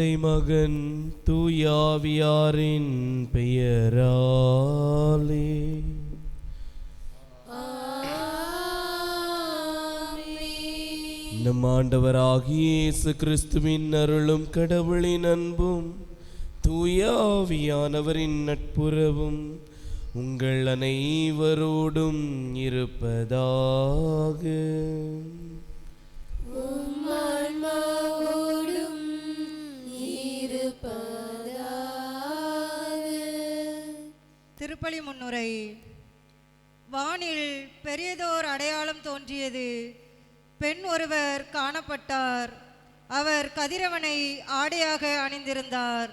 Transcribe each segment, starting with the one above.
தந்தை மகன் தூயாவியாரின் பெயராலே. நம் ஆண்டவராகிய இயேசு கிறிஸ்துவின் அருளும் கடவுளின் அன்பும் தூயாவியானவரின் நட்புறவும் உங்கள் அனைவரோடும் இருப்பதாக. திருப்பலி முன்னுரை. வானில் பெரியதோர் அடையாளம் தோன்றியது. பெண் ஒருவர் காணப்பட்டார். அவர் கதிரவனை ஆடையாக அணிந்திருந்தார்.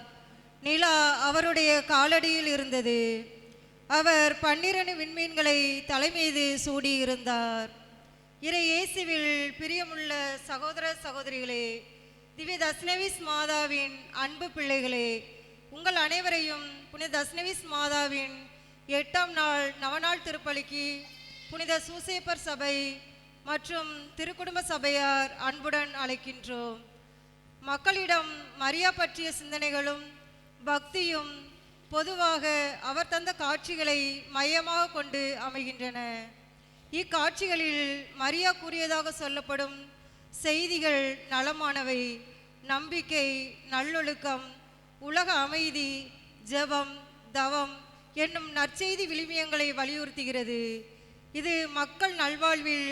நிலா அவருடைய காலடியில் இருந்தது. அவர் 12 விண்மீன்களை தலைமீது சூடியிருந்தார். இறை இயேசுவில் பிரியமுள்ள சகோதர சகோதரிகளே, திவ்ய தஸ்னவிஸ் மாதாவின் அன்பு பிள்ளைகளே, உங்கள் அனைவரையும் புனித தஸ்னவிஸ் மாதாவின் 8ஆம் நாள் நவநாள் திருப்பலிக்கு புனித சூசேப்பர் சபை மற்றும் திருக்குடும்ப சபையார் அன்புடன் அழைக்கின்றோம். மக்களிடம் மரியா பற்றிய சிந்தனைகளும் பக்தியும் பொதுவாக அவர் தந்த காட்சிகளை மையமாக கொண்டு அமைகின்றன. இக்காட்சிகளில் மரியா கூறியதாக சொல்லப்படும் செய்திகள் நலமானவை. நம்பிக்கை, நல்லொழுக்கம், உலக அமைதி, ஜெபம், தவம் என்னும் நற்செய்தி விழுமியங்களை வலியுறுத்துகிறது. இது மக்கள் நல்வாழ்வில்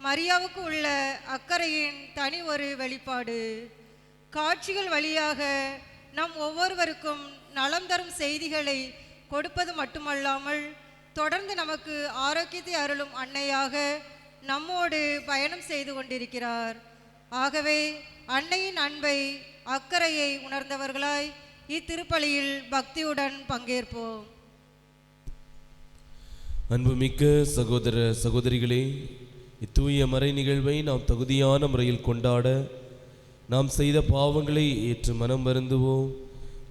மரியாவுக்கு உள்ள அக்கறையின் தனி ஒரு வெளிப்பாடு. காட்சிகள் வழியாக நம் ஒவ்வொருவருக்கும் நலம் தரும் செய்திகளை கொடுப்பது மட்டுமல்லாமல் தொடர்ந்து நமக்கு ஆரோக்கியத்தை அருளும் அன்னையாக நம்மோடு பயணம் செய்து கொண்டிருக்கிறார். ஆகவே அன்னையின் அன்பை, அக்கறையை உணர்ந்தவர்களாய் இத்திருப்பலியில் பக்தியுடன் பங்கேற்போம். அன்புமிக்க சகோதர சகோதரிகளே, இத்தூய மறை நிகழ்வை நாம் தகுதியான முறையில் கொண்டாட நாம் செய்த பாவங்களை ஏற்று மனம் வருந்துவோம்.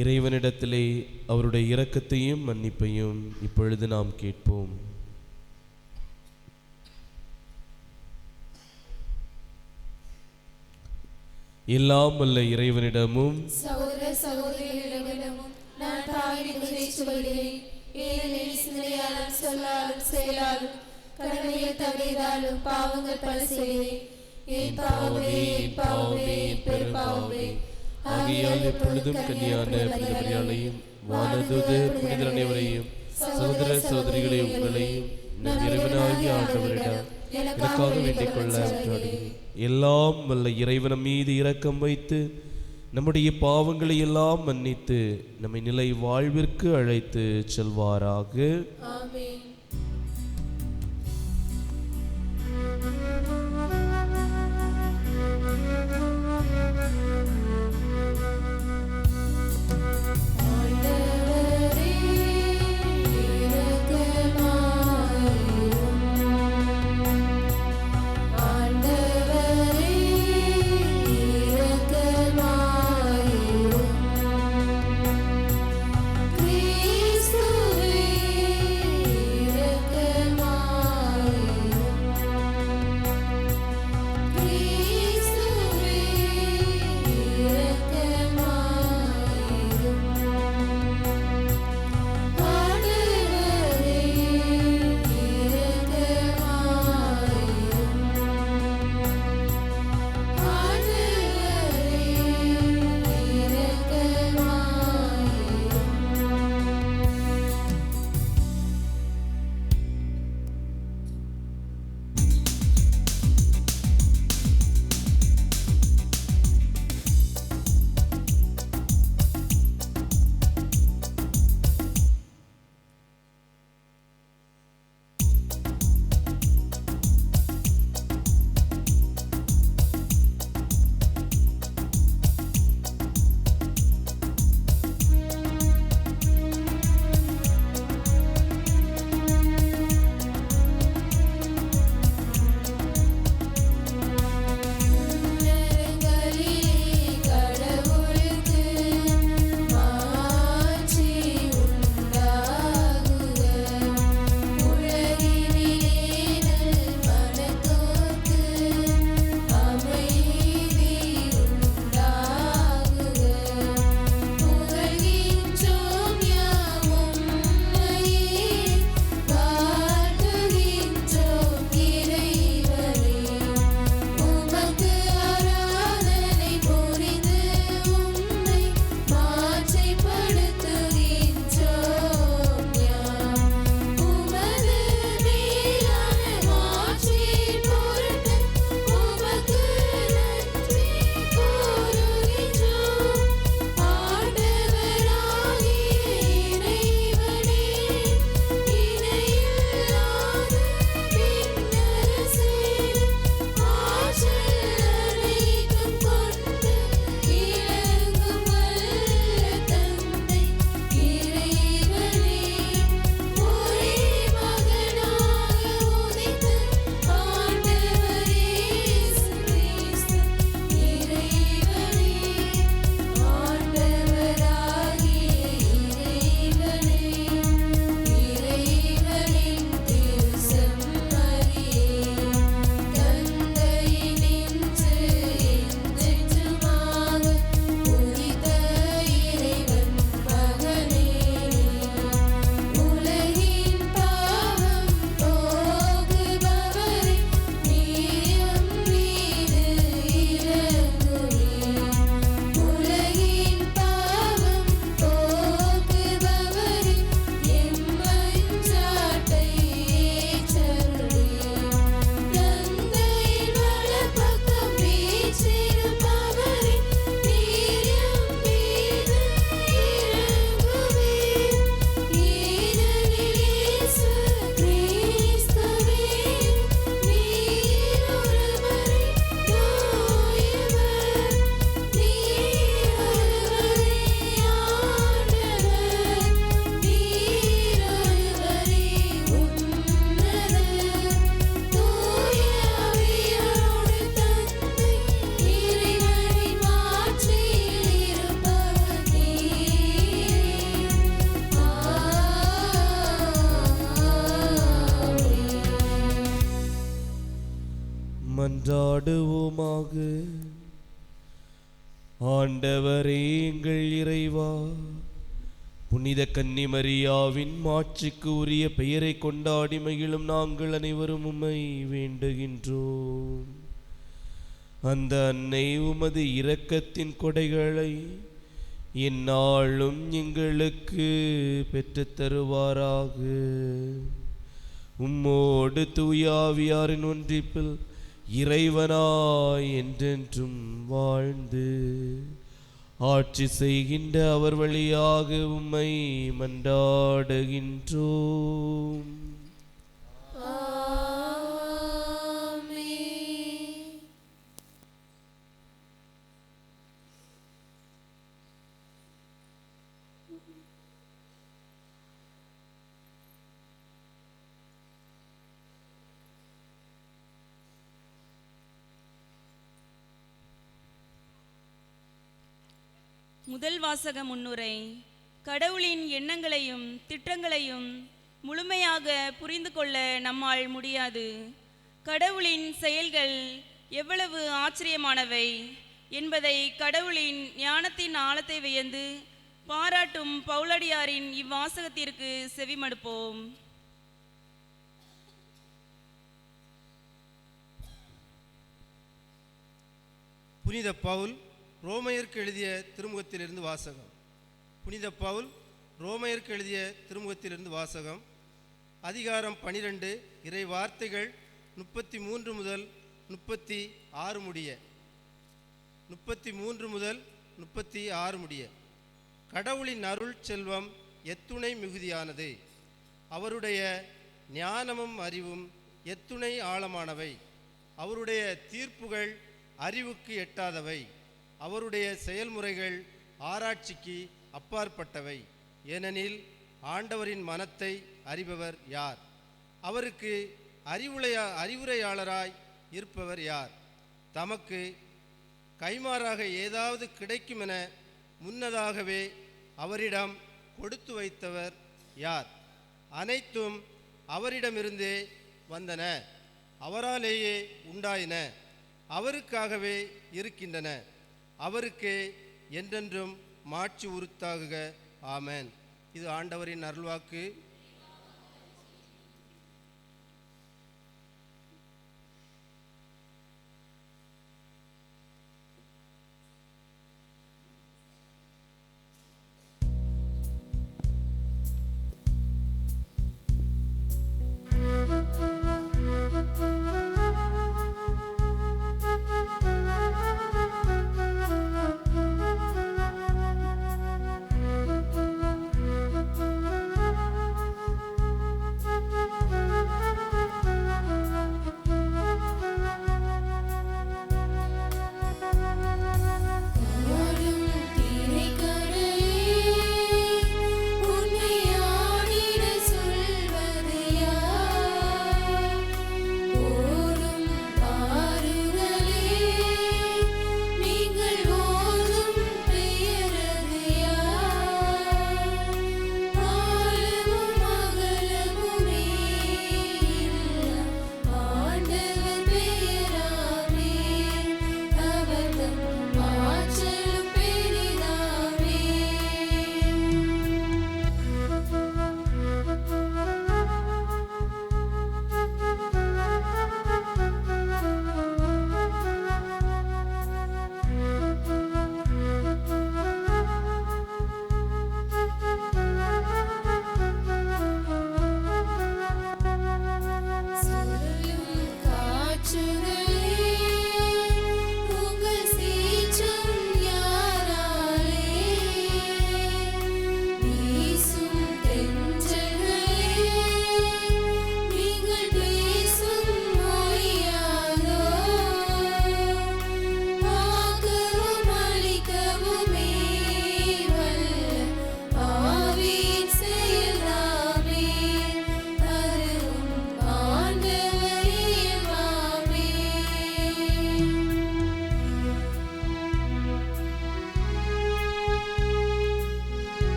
இறைவனிடத்திலே அவருடைய இரக்கத்தையும் மன்னிப்பையும் இப்பொழுது நாம் கேட்போம். எல்லாம் வல்ல இறைவனிடமும் சகோதர சகோதரிகளிடமும் நான் பாவிகளை சொல்கிறேன். ஏனெனில் சிந்தனையாலும் சொல்லாலும் செயலாலும் கடமையில் தவறியதாலும் பாவங்கள் பல செய்தேன். என் பாவமே, என் பாவமே, பெரும்பாவமே. ஆகையால் எப்பொழுதும் கன்னியான மரியாளையும் வானதூதர் புனிதர் அனைவரையும் சகோதர சகோதரிகளை உங்களையும் நம் இறைவனாகிய ஆண்டவரிடம் எனக்காக வேண்டிக் கொள்ள எல்லாம் வல்ல இறைவன் மீது இரக்கம் வைத்து நம்முடைய பாவங்களை எல்லாம் மன்னித்து நம்மை நிலை வாழ்விற்கு அழைத்து செல்வாராக. ஆமென். மன்றாடுவோமாக. ஆண்டவரே எங்கள் இறைவா, புனித கன்னிமரியாவின் மாட்சிக்கு உரிய பெயரை கொண்டாடி மகிழும் நாங்கள் அனைவரும் உம்மை வேண்டுகின்றோம். அந்த அன்னை உமது இரக்கத்தின் கொடைகளை இந்நாளும் எங்களுக்கு பெற்றுத் தருவாராக. உம்மோடு தூயாவியாரின் ஒன்றிப்பில் இறைவனாய் என்றென்றும் வாழ்ந்து ஆட்சி செய்கின்ற அவர் வழியாக உம்மை மன்றாடுகின்றோம். முதல் வாசக முன்னுரை. கடவுளின் எண்ணங்களையும் திட்டங்களையும் முழுமையாக புரிந்து கொள்ள நம்மால் முடியாது. கடவுளின் செயல்கள் எவ்வளவு ஆச்சரியமானவை என்பதை கடவுளின் ஞானத்தின் ஆழத்தை வியந்து பாராட்டும் பவுலடியாரின் இவ்வாசகத்திற்கு செவிமடுப்போம். புனித பவுல் ரோமையருக்கு எழுதிய திருமுகத்திலிருந்து வாசகம். புனித பவுல் ரோமையருக்கு எழுதிய திருமுகத்திலிருந்து வாசகம். அதிகாரம் 12, இறை வார்த்தைகள் 33 முதல் 36 முடிய. 33 முதல் 36 முடிய. கடவுளின் அருள் செல்வம் எத்துணை மிகுதியானது, அவருடைய ஞானமும் அறிவும் எத்துணை ஆழமானவை, அவருடைய தீர்ப்புகள் அறிவுக்கு எட்டாதவை, அவருடைய செயல்முறைகள் ஆராய்ச்சிக்கு அப்பாற்பட்டவை. ஏனெனில் ஆண்டவரின் மனத்தை அறிபவர் யார்? அவருக்கு அறிவுரையாளராய் இருப்பவர் யார்? தமக்கு கைமாறாக ஏதாவது கிடைக்கும் என முன்னதாகவே அவரிடம் கொடுத்து வைத்தவர் யார்? அனைத்தும் அவரிடமிருந்தே வந்தன, அவராலேயே உண்டாயின, அவருக்காகவே இருக்கின்றன. அவருக்கு என்றென்றும் மாட்சி உரித்தாகுக. ஆமென். இது ஆண்டவரின் அருள்வாக்கு.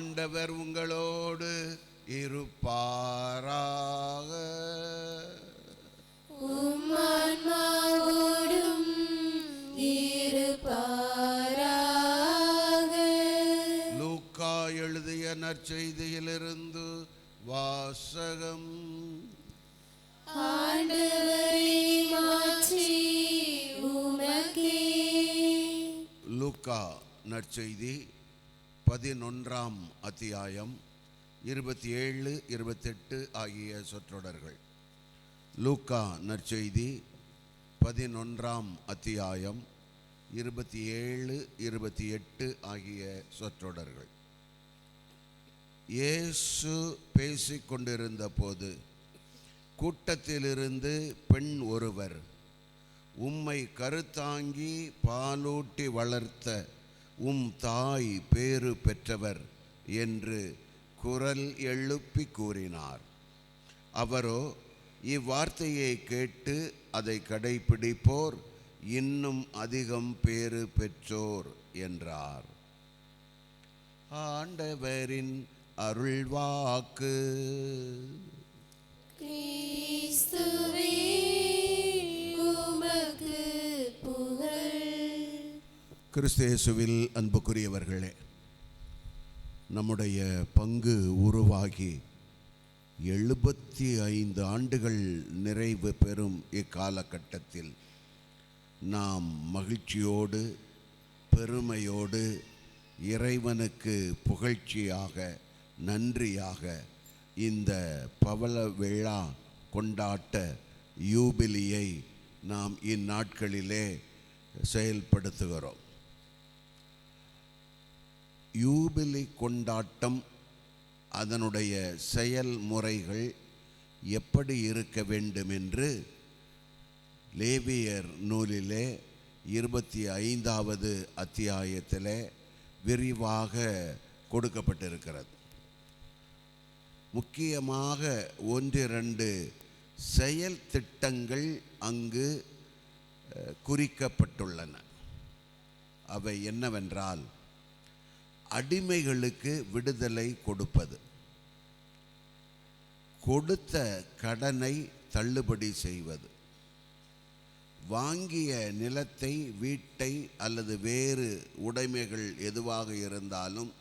ஆண்டவர் உங்களோடு இருப்பாராக. உம் ஆன்மாவோடும் இருப்பாராக. லூக்கா எழுதிய நற்செய்தியிலிருந்து வாசகம். ஆண்டவரே மாட்சி உமக்கே. லூக்கா நற்செய்தி 11ஆம் அத்தியாயம் 27, 28 ஆகிய சொற்றொடர்கள். லூக்கா நற்செய்தி 11ஆம் அத்தியாயம் 27, 28 ஆகிய சொற்றொடர்கள். இயேசு பேசிக் கொண்டிருந்த போது கூட்டத்திலிருந்து பெண் ஒருவர், உம்மை கருத்தாங்கி பாலூட்டி வளர்த்த உம் தாய் பேறு பெற்றவர் என்று குரல் எழுப்பி கூறினார். அவரோ, இவ்வார்த்தையை கேட்டு அதை கடைப்பிடிப்போர் இன்னும் அதிகம் பேறு பெற்றோர் என்றார். ஆண்டவரின் அருள்வாக்கு. கிறிஸ்துவே உமக்கு புகழ். கிறிஸ்து இயேசுவில் அன்புக்குரியவர்களே, நம்முடைய பங்கு உருவாகி 75 ஆண்டுகள் நிறைவு பெறும் இக்காலகட்டத்தில் நாம் மகிழ்ச்சியோடு பெருமையோடு இறைவனுக்கு புகழ்ச்சியாக நன்றியாக இந்த பவள விழா கொண்டாட்ட யூபிலியை நாம் இந்நாட்களிலே செயல்படுத்துகிறோம். யூபிலி கொண்டாட்டம், அதனுடைய செயல்முறைகள் எப்படி இருக்க வேண்டும் என்று லேவியர் நூலிலே 25வது அத்தியாயத்திலே விரிவாக கொடுக்கப்பட்டிருக்கிறது. முக்கியமாக 1-2 செயல் திட்டங்கள் அங்கு குறிக்கப்பட்டுள்ளன. அவை என்னவென்றால், அடிமைகளுக்கு விடுதலை கொடுப்பது, கொடுத்த கடனை தள்ளுபடி செய்வது, வாங்கிய நிலத்தை, வீட்டை அல்லது வேறு உடைமைகள் எதுவாக இருந்தாலும்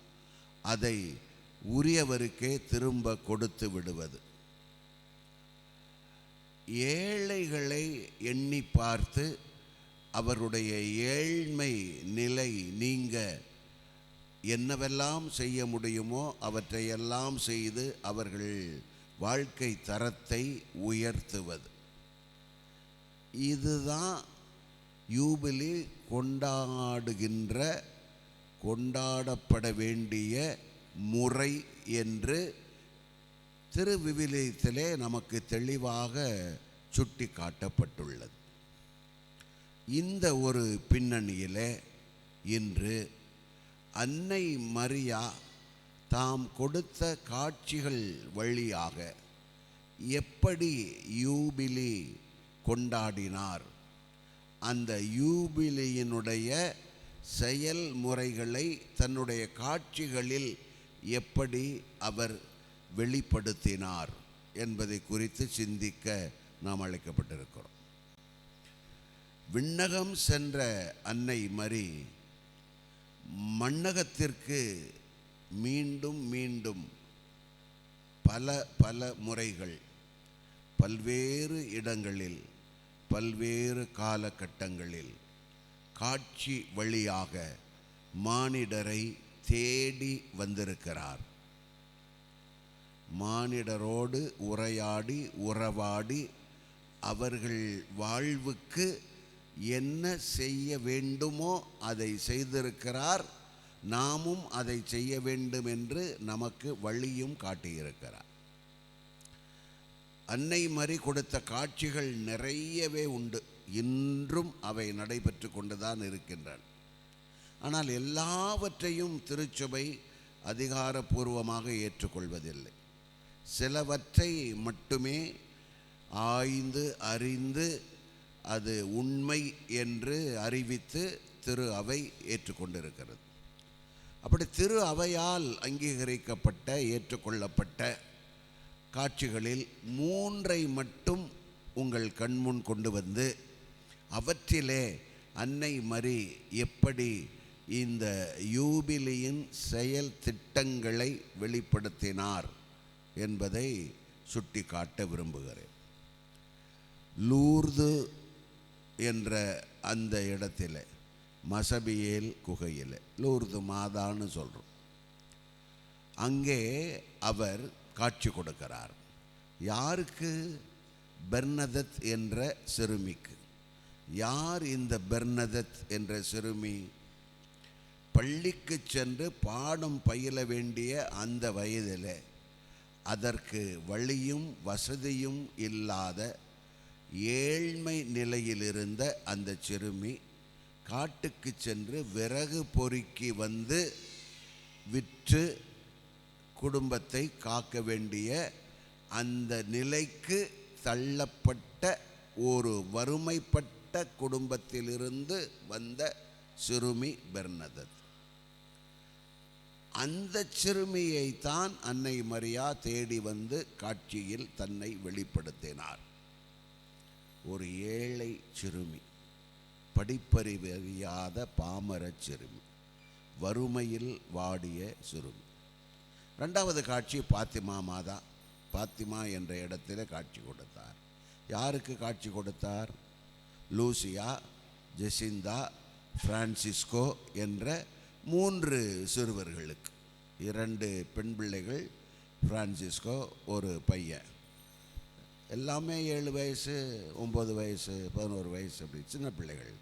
அதை உரியவருக்கே திரும்ப கொடுத்து விடுவது, ஏழைகளை எண்ணி பார்த்து அவருடைய ஏழ்மை நிலை நீங்க என்னவெல்லாம் செய்ய முடியுமோ அவற்றையெல்லாம் செய்து அவர்கள் வாழ்க்கை தரத்தை உயர்த்துவது. இதுதான் யூபிலி கொண்டாடப்பட வேண்டிய முறை என்று திருவிவிலியத்திலே நமக்கு தெளிவாக சுட்டி காட்டப்பட்டுள்ளது. இந்த ஒரு பின்னணியிலே இன்று அன்னை மரியா தாம் கொடுத்த காட்சிகள் வழியாக எப்படி யூபிலி கொண்டாடினார், அந்த யூபிலியினுடைய செயல்முறைகளை தன்னுடைய காட்சிகளில் எப்படி அவர் வெளிப்படுத்தினார் என்பதை குறித்து சிந்திக்க நாம் அழைக்கப்பட்டிருக்கிறோம். விண்ணகம் சென்ற அன்னை மரி மண்ணகத்திற்கு மீண்டும் மீண்டும் பல முறைகள் பல்வேறு இடங்களில் பல்வேறு காலகட்டங்களில் காட்சி வழியாக மானிடரை தேடி வந்திருக்கிறார். மானிடரோடு உறவாடி அவர்கள் வாழ்வுக்கு என்ன செய்ய வேண்டுமோ அதை செய்திருக்கிறார். நாமும் அதை செய்ய வேண்டும் என்று நமக்கு வழியும் காட்டியிருக்கிறார். அன்னை மரி கொடுத்த காட்சிகள் நிறையவே உண்டு. இன்றும் அவை நடைபெற்று கொண்டுதான் இருக்கின்றன. ஆனால் எல்லாவற்றையும் திருச்சபை அதிகாரபூர்வமாக ஏற்றுக்கொள்வதில்லை. சிலவற்றை மட்டுமே ஆய்ந்து அறிந்து அது உண்மை என்று அறிவித்து திரு அவை ஏற்றுக்கொண்டிருக்கிறது. அப்படி திரு அவையால் அங்கீகரிக்கப்பட்ட ஏற்றுக்கொள்ளப்பட்ட காட்சிகளில் 3 மட்டும் உங்கள் கண்முன் கொண்டு வந்து அவற்றிலே அன்னை மரி எப்படி இந்த யூபிலியின் செயல் திட்டங்களை வெளிப்படுத்தினார் என்பதை சுட்டி காட்ட விரும்புகிறேன். லூர்து என்ற அந்த இடத்துல மசபியேல் குகையில், லூர்து மாதான்னு சொல்கிறோம், அங்கே அவர் காட்சி கொடுக்கிறார். யாருக்கு? பெர்னதத் என்ற சிறுமிக்கு. யார் இந்த பெர்னதத் என்ற சிறுமி? பள்ளிக்கு சென்று பாடம் பயில வேண்டிய அந்த வயதில் அதற்கு வழியும் வசதியும் இல்லாத ஏழ்மை நிலையிலிருந்த அந்த சிறுமி காட்டுக்கு சென்று விறகு பொறுக்கி வந்து விற்று குடும்பத்தை காக்க வேண்டிய அந்த நிலைக்கு தள்ளப்பட்ட ஒரு வறுமைப்பட்ட குடும்பத்திலிருந்து வந்த சிறுமி பெர்னதத். அந்த சிறுமியைத்தான் அன்னை மரியா தேடி வந்து காட்சியில் தன்னை வெளிப்படுத்தினார். ஒரு ஏழை சிறுமி, படிப்பறிவறியாத பாமர சிறுமி, வறுமையில் வாடிய சிறுமி. 2வது காட்சி பாத்திமா மாதா. பாத்திமா என்ற இடத்துல காட்சி கொடுத்தார். யாருக்கு காட்சி கொடுத்தார்? லூசியா, ஜெசிந்தா, பிரான்சிஸ்கோ என்ற 3 சிறுவர்களுக்கு. 2 பெண் பிள்ளைகள், பிரான்சிஸ்கோ ஒரு பையன். எல்லாமே 7 வயசு, 9 வயசு, 11 வயசு, அப்படி சின்ன பிள்ளைகள்.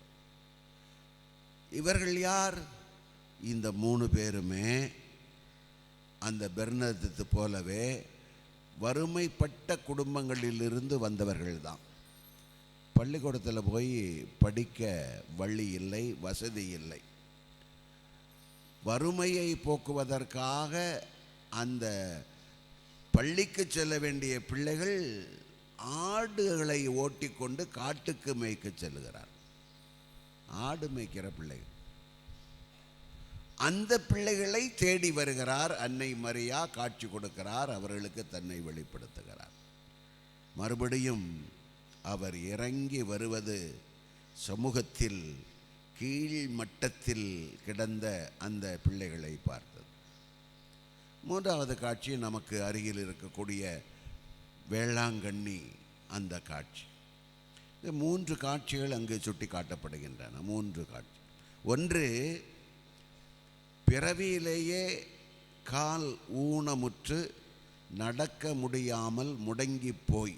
இவர்கள் யார்? இந்த 3 பேருமே அந்த பெர்னதத்து போலவே வறுமைப்பட்ட குடும்பங்களிலிருந்து வந்தவர்கள் தான். பள்ளிக்கூடத்தில் போய் படிக்க வழி இல்லை, வசதி இல்லை. வறுமையை போக்குவதற்காக அந்த பள்ளிக்கு செல்ல வேண்டிய பிள்ளைகள் ஆடுகளை ஓட்டிக்கொண்டு காட்டுக்கு மேய்க்க செல்லுகிறார். ஆடு மேய்க்கிற பிள்ளைகள். அந்த பிள்ளைகளை தேடி வருகிறார் அன்னை மரியா, காட்சி கொடுக்கிறார், அவர்களுக்கு தன்னை வெளிப்படுத்துகிறார். மறுபடியும் அவர் இறங்கி வருவது சமூகத்தில் கீழ் மட்டத்தில் கிடந்த அந்த பிள்ளைகளை பார்த்தது. 3வது காட்சி நமக்கு அருகில் இருக்கக்கூடிய வேளாங்கண்ணி அந்த காட்சி. இந்த 3 காட்சிகள் அங்கு சுட்டி காட்டப்படுகின்றன. 3 காட்சி. ஒன்று, பிறவியிலேயே கால் ஊனமுற்று நடக்க முடியாமல் முடங்கி போய்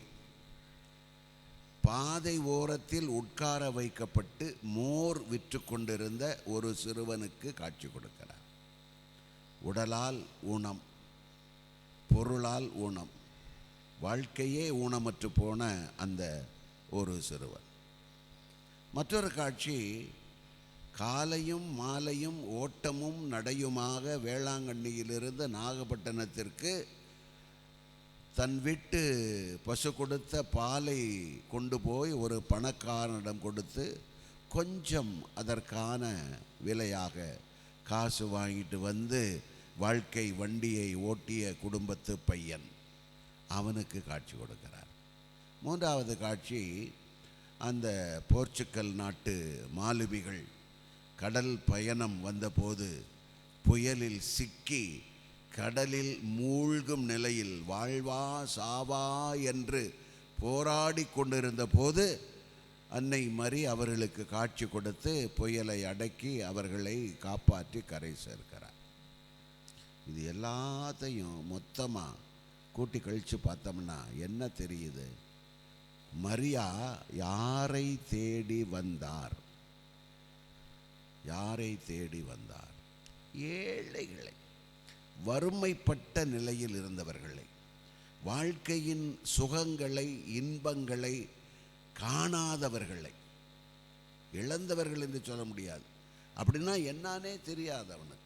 பாதை ஓரத்தில் உட்கார வைக்கப்பட்டு மோர் விற்று கொண்டிருந்த ஒரு சிறுவனுக்கு காட்சி கொடுக்கிறார். உடலால் ஊனம், பொருளால் ஊனம், வாழ்க்கையே ஊனமற்று போன அந்த ஒரு சிறுவன். மற்றொரு காட்சி, காலையும் மாலையும் ஓட்டமும் நடையுமாக வேளாங்கண்ணியிலிருந்து நாகப்பட்டினத்திற்கு தன் வீட்டு பசு கொடுத்த பாலை கொண்டு போய் ஒரு பணக்காரனிடம் கொடுத்து கொஞ்சம் அதற்கான விலையாக காசு வாங்கிட்டு வந்து வாழ்க்கை வண்டியை ஓட்டிய குடும்பத்து பையன், அவனுக்கு காட்சி கொடுக்கிறார். 3வது காட்சி, அந்த போர்ச்சுக்கல் நாட்டு மாலுமிகள் கடல் பயணம் வந்தபோது புயலில் சிக்கி கடலில் மூழ்கும் நிலையில் வாழ்வா சாவா என்று போராடி கொண்டிருந்த போது அன்னை மரி அவர்களுக்கு காட்சி கொடுத்து புயலை அடக்கி அவர்களை காப்பாற்றி கரை சேர்க்கிறார். இது எல்லாத்தையும் மொத்தமாக கூட்டி கழித்து பார்த்தோம்னா என்ன தெரியுது? மரியா யாரை தேடி வந்தார்? யாரை தேடி வந்தார்? ஏழைகளை, வறுமைப்பட்ட நிலையில் இருந்தவர்களை, வாழ்க்கையின் சுகங்களை இன்பங்களை காணாதவர்களை, இழந்தவர்கள் என்று சொல்ல முடியாது. அப்படின்னா என்னன்னே தெரியாது அவனுக்கு.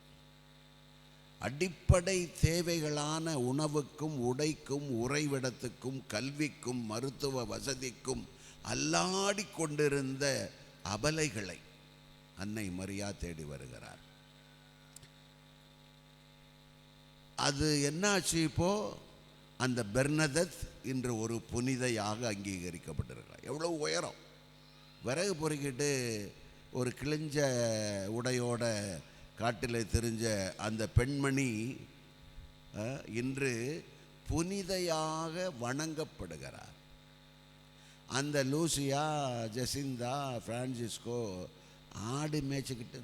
அடிப்படை தேவைகளான உணவுக்கும் உடைக்கும் உறைவிடத்துக்கும் கல்விக்கும் மருத்துவ வசதிக்கும் அல்லாடி கொண்டிருந்த அபலைகளை அன்னை மரியா தேடி வருகிறார். அது என்னாச்சு இப்போ? அந்த பெர்னதத் இன்று ஒரு புனிதையாக அங்கீகரிக்கப்பட்டிருக்கிறார். எவ்வளோ உயரம்! விறகு பொறுக்கிட்டு ஒரு கிழிஞ்ச உடையோட காட்டில் தெரிஞ்ச அந்த பெண்மணி இன்று புனிதையாக வணங்கப்படுகிறார். அந்த லூசியா, ஜெசிந்தா, பிரான்சிஸ்கோ ஆடு மேய்ச்சிக்கிட்டு,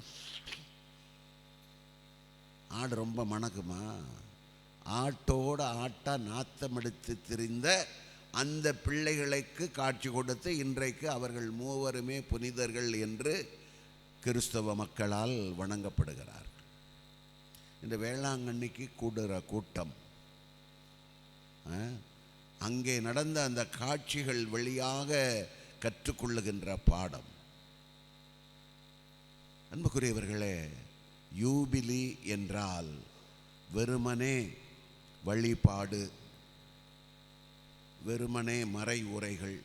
ஆடு ரொம்ப மணக்குமா, ஆட்டோட ஆட்டா நாத்தம் எடுத்து திரிந்த அந்த பிள்ளைகளுக்கு காட்சி கொடுத்து இன்றைக்கு அவர்கள் மூவருமே புனிதர்கள் என்று கிறிஸ்தவ மக்களால் வணங்கப்படுகிறார்கள். இந்த வேளாங்கண்ணிக்கு கூடுற கூட்டம், அங்கே நடந்த அந்த காட்சிகள் வழியாக கற்றுக்கொள்ளுகின்ற பாடம். அன்புக்குரியவர்களே, யூபிலி என்றால் வெறுமனே வழிபாடு, வெறுமனே மறை உரைகள்,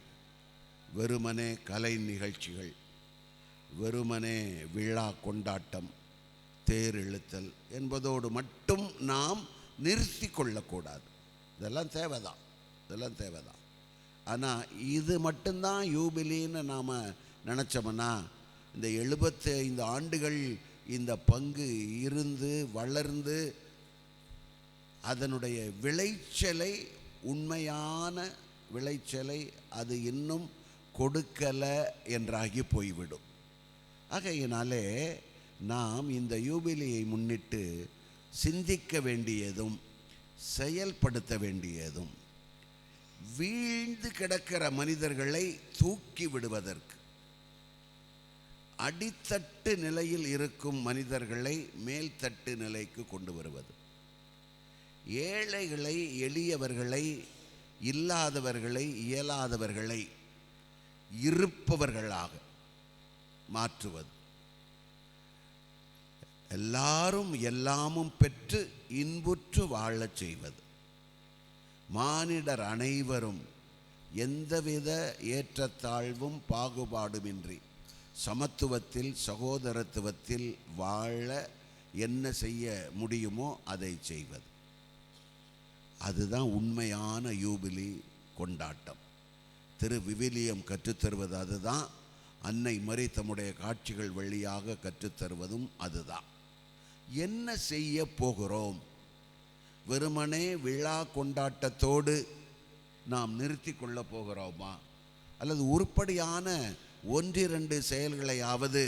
வெறுமனே கலை நிகழ்ச்சிகள், வெறுமனே விழா கொண்டாட்டம், தேர் இழுத்தல் என்பதோடு மட்டும் நாம் நிறுத்தி கொள்ளக்கூடாது. இதெல்லாம் தேவைதான், இதெல்லாம் தேவைதான். ஆனால் இது மட்டும்தான் யூபிலின்னு நாம் நினச்சோம்னா, இந்த 75 ஆண்டுகள் இந்த பங்கு இருந்து வளர்ந்து அதனுடைய விளைச்சலை, உண்மையான விளைச்சலை அது இன்னும் கொடுக்கலை என்றாகி போய்விடும். ஆகையினாலே நாம் இந்த யூபிலியை முன்னிட்டு சிந்திக்க வேண்டியதும் செயல்படுத்த வேண்டியதும், வீழ்ந்து கிடக்கிற மனிதர்களை தூக்கி விடுவதற்கு, அடித்தட்டு நிலையில் இருக்கும் மனிதர்களை மேல்தட்டு நிலைக்கு கொண்டு வருவது, ஏழைகளை, எளியவர்களை, இல்லாதவர்களை, இயலாதவர்களை இருப்பவர்களாக மாற்றுவது, எல்லாரும் எல்லாமும் பெற்று இன்புற்று வாழச் செய்வது, மானிடர் அனைவரும் எந்தவித ஏற்றத்தாழ்வும் பாகுபாடுமின்றி சமத்துவத்தில், சகோதரத்துவத்தில் வாழ என்ன செய்ய முடியுமோ அதை செய்வது. அதுதான் உண்மையான யூபிலி கொண்டாட்டம். விவிலியம் கற்றுத்தருவது அதுதான். அன்னை மரி தம்முடைய காட்சிகள் வழியாக கற்றுத்தருவதும் அதுதான். என்ன செய்ய போகிறோம்? வெறுமனே விழா கொண்டாட்டத்தோடு நாம் நிறுத்தி கொள்ள போகிறோமா? அல்லது உருப்படியான 1-2 செயல்களையாவது,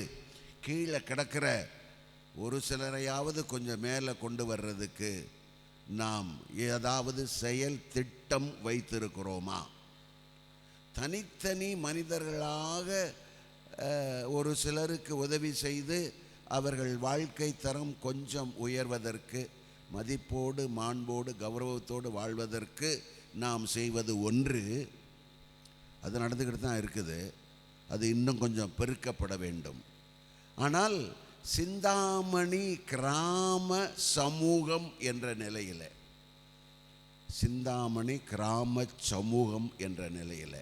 கீழே கிடக்கிற ஒரு சிலரையாவது கொஞ்சம் மேலே கொண்டு வர்றதுக்கு நாம் ஏதாவது செயல் திட்டம் வைத்திருக்கிறோமா? தனித்தனி மனிதர்களாக ஒரு சிலருக்கு உதவி செய்து அவர்கள் வாழ்க்கை தரம் கொஞ்சம் உயர்வதற்கு, மதிப்போடு, மாண்போடு, கௌரவத்தோடு வாழ்வதற்கு நாம் செய்வது ஒன்று. அது நடந்துக்கிட்டு தான் இருக்குது. அது இன்னும் கொஞ்சம் பெருக்கப்பட வேண்டும். ஆனால் சிந்தாமணி கிராம சமூகம் என்ற நிலையில், சிந்தாமணி கிராம சமூகம் என்ற நிலையில்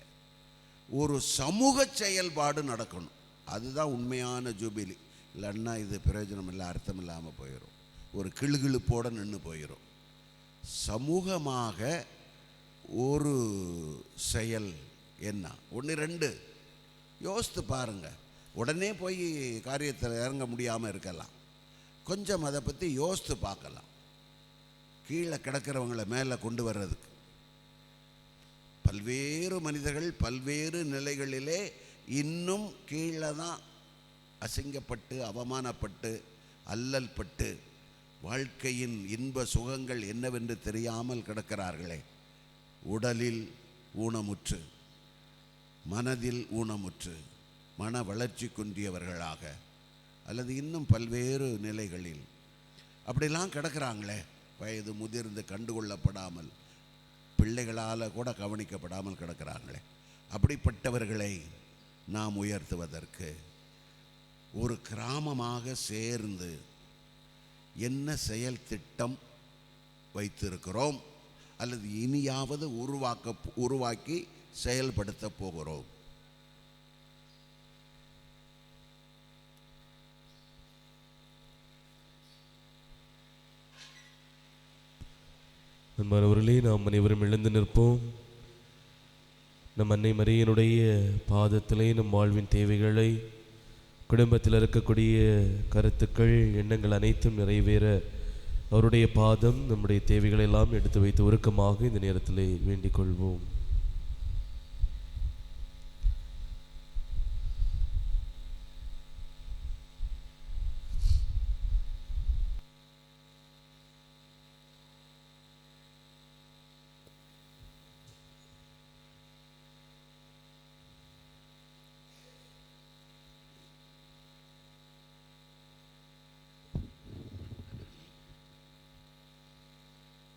ஒரு சமூக செயல்பாடு நடக்கணும். அதுதான் உண்மையான ஜூபிலி. இல்லைன்னா இது பிரயோஜனம் இல்லை, அர்த்தம் இல்லாமல் போயிடும், ஒரு கிளுகிழுப்போடு நின்று போயிடும். சமூகமாக ஒரு செயல் என்ன? 1-2 யோசித்து பாருங்கள். உடனே போய் காரியத்தில் இறங்க முடியாமல் இருக்கலாம். கொஞ்சம் அதை பற்றி யோசித்து பார்க்கலாம். கீழே கிடக்கிறவங்களை மேலே கொண்டு வர்றதுக்கு பல்வேறு மனிதர்கள் பல்வேறு நிலைகளிலே இன்னும் கீழே தான் அசிங்கப்பட்டு, அவமானப்பட்டு, அல்லல் பட்டு, வாழ்க்கையின் இன்ப சுகங்கள் என்னவென்று தெரியாமல் கிடக்கிறார்களே. உடலில் ஊனமுற்று, மனதில் ஊனமுற்று, மன வளர்ச்சி குன்றியவர்களாக, அல்லது இன்னும் பல்வேறு நிலைகளில் அப்படிலாம் கிடக்கிறாங்களே. வயது முதிர்ந்து கண்டுகொள்ளப்படாமல், பிள்ளைகளால் கூட கவனிக்கப்படாமல் கிடக்கிறாங்களே. அப்படிப்பட்டவர்களை நாம் உயர்த்துவதற்கு ஒரு கிராமமாக சேர்ந்து என்ன செயல் திட்டம் வைத்திருக்கிறோம், அல்லது இனியாவது உருவாக்கி செயல்படுத்த போகிறோம்? அன்பானவர்களே, நாம் அனைவரும் எழுந்து நிற்போம். நம் அன்னை மரியனுடைய பாதத்திலே நம் வாழ்வின் தேவைகளை, குடும்பத்தில் இருக்கக்கூடிய கருத்துக்கள், எண்ணங்கள் அனைத்தும் நிறைவேற அவருடைய பாதம் நம்முடைய தேவைகளை எல்லாம் எடுத்து வைத்து உருக்கமாக இந்த நேரத்திலே வேண்டிக் கொள்வோம்.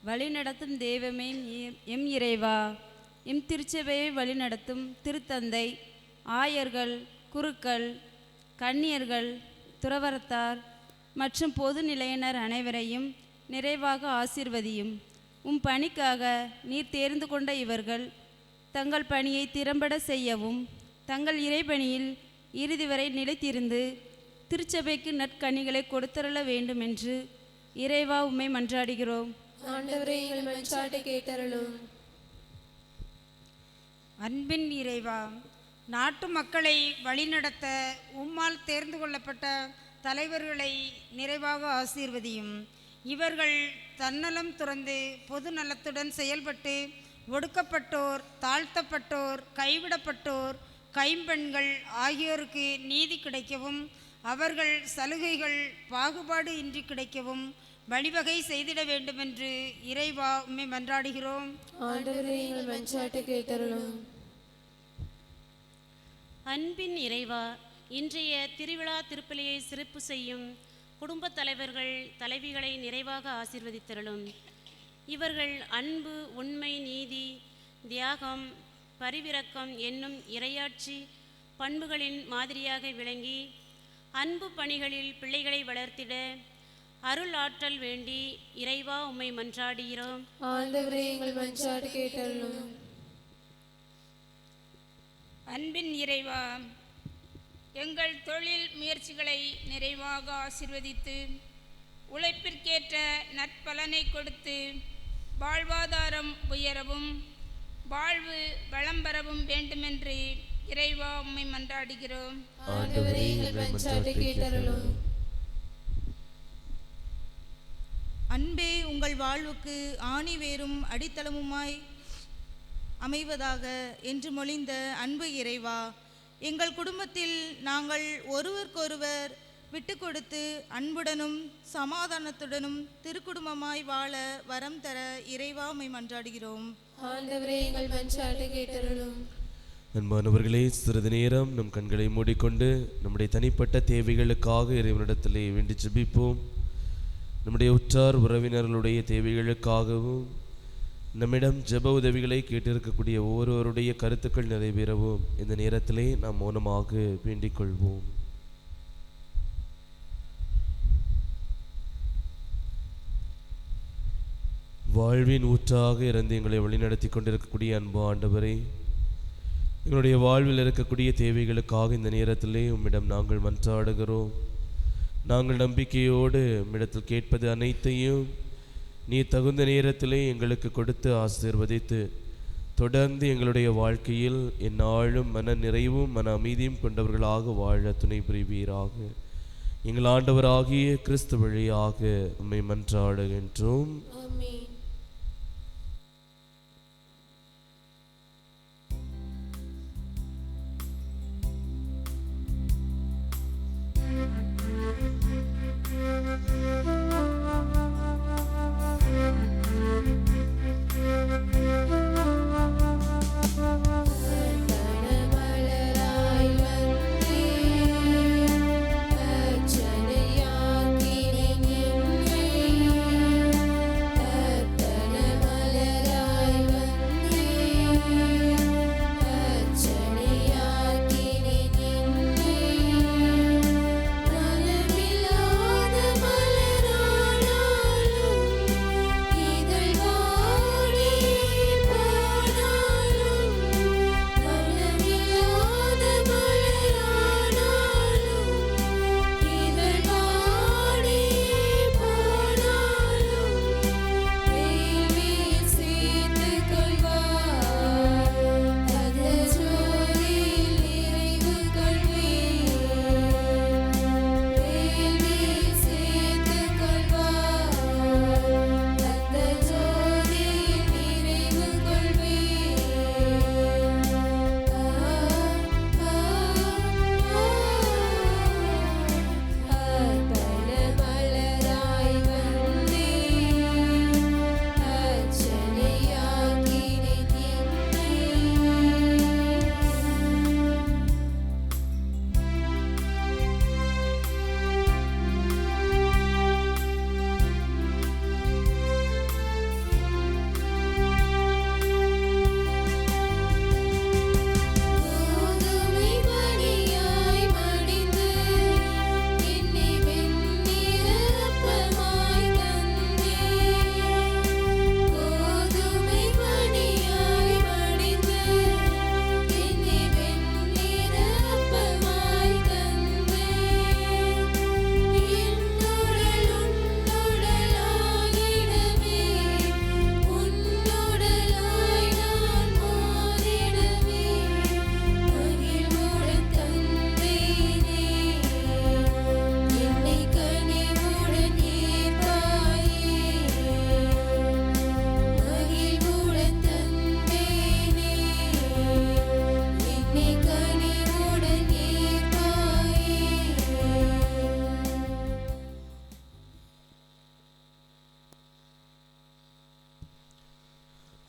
வழிநடத்தும் தெய்வமே எம் இறைவா, எம் திருச்சபையை வழிநடத்தும் திருத்தந்தை, ஆயர்கள், குருக்கள், கன்னியர்கள், துறவரத்தார் மற்றும் பொது நிலையினர் அனைவரையும் நிறைவாக ஆசீர்வதியும். உம் பணிக்காக நீர் தேர்ந்து கொண்ட இவர்கள் தங்கள் பணியை திறம்பட செய்யவும், தங்கள் இறைபணியில் இறுதி வரை நிலைத்திருந்து திருச்சபைக்கு நற்கனிகளை கொடுத்தருள வேண்டும் என்று இறைவா உம்மை மன்றாடுகிறோம். ஆண்டவரே, எங்கள் மன்றாட்டை கேட்டருளும். அன்பின் இறைவா, நாட்டு மக்களை வழிநடத்த உம்மால் தேர்ந்து கொள்ளப்பட்ட தலைவர்களை நிறைவாக ஆசீர்வதியும். இவர்கள் தன்னலம் துறந்து பொது நலத்துடன் செயல்பட்டு ஒடுக்கப்பட்டோர், தாழ்த்தப்பட்டோர், கைவிடப்பட்டோர், கைம்பெண்கள் ஆகியோருக்கு நீதி கிடைக்கவும், அவர்கள் சலுகைகள் பாகுபாடு இன்றி கிடைக்கவும் வழிவகை செய்திட வேண்டுமென்று இறைவா உம்மை மன்றாடுகிறோம். ஆண்டவரே, எங்கள் மன்றாட்டை கேட்டருளும். அன்பின் இறைவா, இன்றைய திருவிழா திருப்பலியை சிறப்பு செய்யும் குடும்பத் தலைவர்கள், தலைவிகளை நிறைவாக ஆசீர்வதித்தருளும். இவர்கள் அன்பு, உண்மை, நீதி, தியாகம், பரிவிரக்கம் என்னும் இறையாட்சி பண்புகளின் மாதிரியாக விளங்கி அன்பு பணிகளில் பிள்ளைகளை வளர்த்திட அருள் ஆற்றல் வேண்டி இறைவா உம்மை மன்றாடுகிறோம். ஆண்டவரே, எங்கள் மன்றாட்டை கேட்டருளும். அன்பின் இறைவா, எங்கள் தொழில் முயற்சிகளை நிறைவாக ஆசீர்வதித்து உழைப்பிற்கேற்ற நற்பலனை கொடுத்து வாழ்வாதாரம் உயரவும் வாழ்வு வளம் பெறவும் வேண்டுமென்று இறைவா உம்மை மன்றாடுகிறோம். ஆண்டவரே, எங்கள் மன்றாட்டை கேட்டருளும். அன்பே உங்கள் வாழ்வுக்கு ஆணி வேரும் அடித்தளமுமாய் அமைவதாக என்று மொழிந்த அன்பு இறைவா, எங்கள் குடும்பத்தில் நாங்கள் ஒருவருக்கொருவர் விட்டு கொடுத்து அன்புடனும் சமாதானத்துடனும் திருக்குடும்பமாய் வாழ வரம் தர இறைவா உம்மை மன்றாடுகிறோம். ஆண்டவரே, எங்கள் மன்றாட்டை கேட்டருளும். அன்பானவர்களே, சிறிது நேரம் நம் கண்களை மூடிக்கொண்டு நம்முடைய தனிப்பட்ட தேவைகளுக்காக இறைவனிடத்திலே வேண்டி ஜெபிப்போம். நம்முடைய உற்றார் உறவினர்களுடைய தேவைகளுக்காகவும் நம்மிடம் ஜெப உதவிகளை கேட்டிருக்கக்கூடிய ஒவ்வொருவருடைய கருத்துக்கள் நிறைவேறவும் இந்த நேரத்திலே நாம் மௌனமாக வேண்டிக் கொள்வோம். வாழ்வின் ஊற்றாக இருந்து எங்களை வழிநடத்தி கொண்டிருக்கக்கூடிய அன்பு ஆண்டவரே, எங்களுடைய வாழ்வில் இருக்கக்கூடிய தேவைகளுக்காக இந்த நேரத்திலே உம்மிடம் நாங்கள் மன்றாடுகிறோம். நாங்கள் நம்பிக்கையோடு உம்மிடத்தில் கேட்பது அனைத்தையும் நீ தகுந்த நேரத்திலே எங்களுக்கு கொடுத்து ஆசீர்வதித்து தொடர்ந்து எங்களுடைய வாழ்க்கையில் எந்நாளும் மன நிறைவும் மன அமைதியும் கொண்டவர்களாக வாழ துணை புரிவீராக. எங்கள் ஆண்டவராகிய கிறிஸ்து வழியாக உம்மை மன்றாடுகின்றோம். ஆமென். மலராய் வந்தே அர்ச்சனையாக்கினேன் என்னை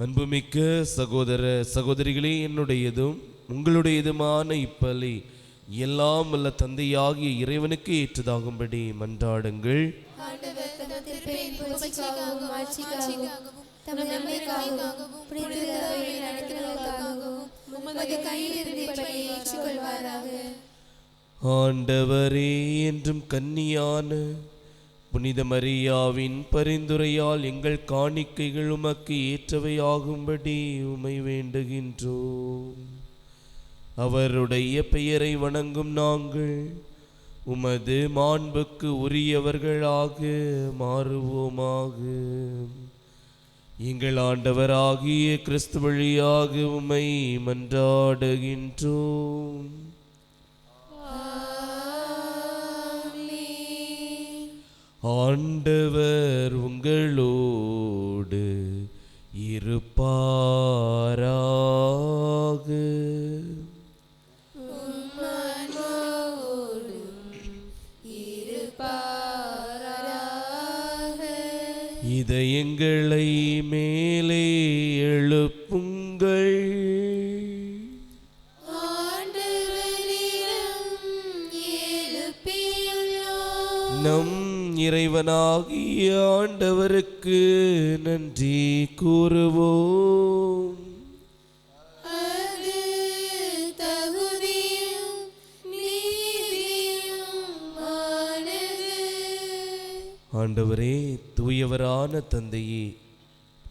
அன்புமிக்க சகோதர சகோதரிகளே, என்னுடையதும் உங்களுடையதுமான இப்பலி எல்லாம் வல்ல தந்தையாகிய இறைவனுக்கு ஏற்றதாகும்படி மன்றாடுங்கள். ஆண்டவர் தமது திருப்பெயரின் புகழ்ச்சிக்காகவும் ஆட்சிக்காகவும் தமது நன்மைக்காகவும் புனித திருச்சபையை நடத்துவதற்காகவும் உமது கையிலிருந்து இப்பலியை ஏற்றுக்கொள்வாராக. ஆண்டவரே, என்றும் கன்னியான புனித மரியாவின் பரிந்துரையால் எங்கள் காணிக்கைகள் உமக்கு ஏற்றவையாகும்படி உமை வேண்டுகின்றோம். அவருடைய பெயரை வணங்கும் நாங்கள் உமது மாண்புக்கு உரியவர்களாக மாறுவோமாக. எங்கள் ஆண்டவராகிய கிறிஸ்து வழியாக உமை மன்றாடுகின்றோம். ஆண்டவர் உங்களோடு இருப்பாராக. இதயங்களை மேலே எழுப்புங்கள். நம் இறைவனாகிய ஆண்டவருக்கு நன்றி கூறுவோம். ஆண்டவரே, தூயவரான தந்தையே,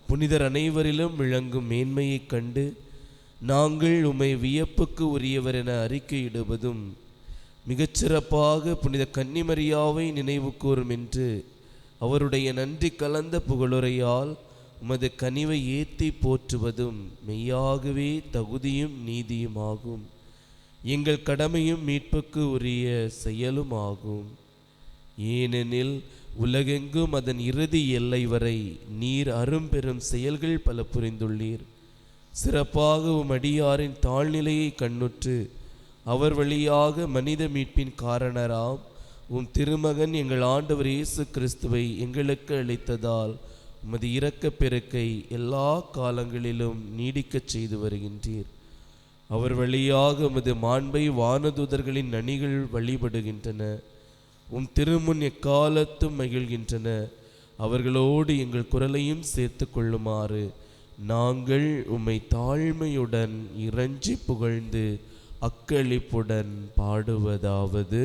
புனிதர் அனைவரிலும் விளங்கும் மேன்மையைக் கண்டு நாங்கள் உம்மை வியப்புக்கு உரியவர் என அறிக்கையிடுவதும், மிகச்சிறப்பாக புனித கன்னிமரியாவை நினைவு கூறும் என்று அவருடைய நன்றி கலந்த புகழுரையால் உமது கனிவை ஏற்றி போற்றுவதும் மெய்யாகவே தகுதியும் நீதியுமாகும். எங்கள் கடமையும் மீட்புக்கு உரிய செயலும் ஆகும். ஏனெனில் உலகெங்கும் அதன் இறுதி எல்லை வரை நீர் அரும்பெரும் செயல்கள் பல புரிந்துள்ளீர். சிறப்பாக உம் அடியாரின் தாழ்நிலையை கண்ணுற்று அவர் வழியாக மனித மீட்பின் காரணராம் உம் திருமகன் எங்கள் ஆண்டவர் இயேசு கிறிஸ்துவை எங்களுக்கு அளித்ததால் உமது இரக்கப் பெருக்கை எல்லா காலங்களிலும் நீடிக்கச் செய்து வருகின்றீர். அவர் வழியாக உமது மாண்பை வானதூதர்களின் அணிகள் வழிபடுகின்றன. உம் திருமுன் எக்காலத்தும் மகிழ்கின்றன. அவர்களோடு எங்கள் குரலையும் சேர்த்து கொள்ளுமாறு நாங்கள் உம்மை தாழ்மையுடன் இறைஞ்சி புகழ்ந்து அக்களிப்புடன் பாடுவதாவது: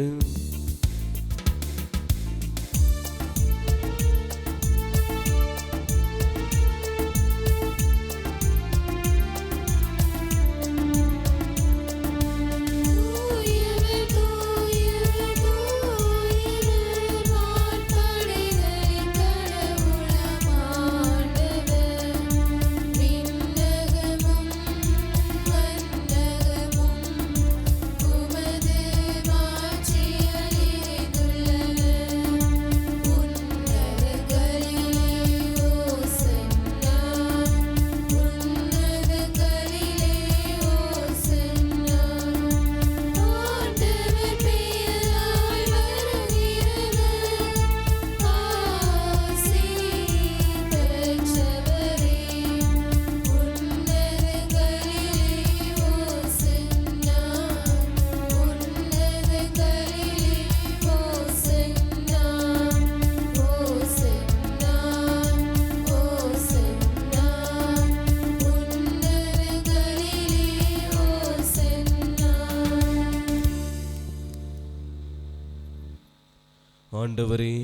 ஆண்டவரே,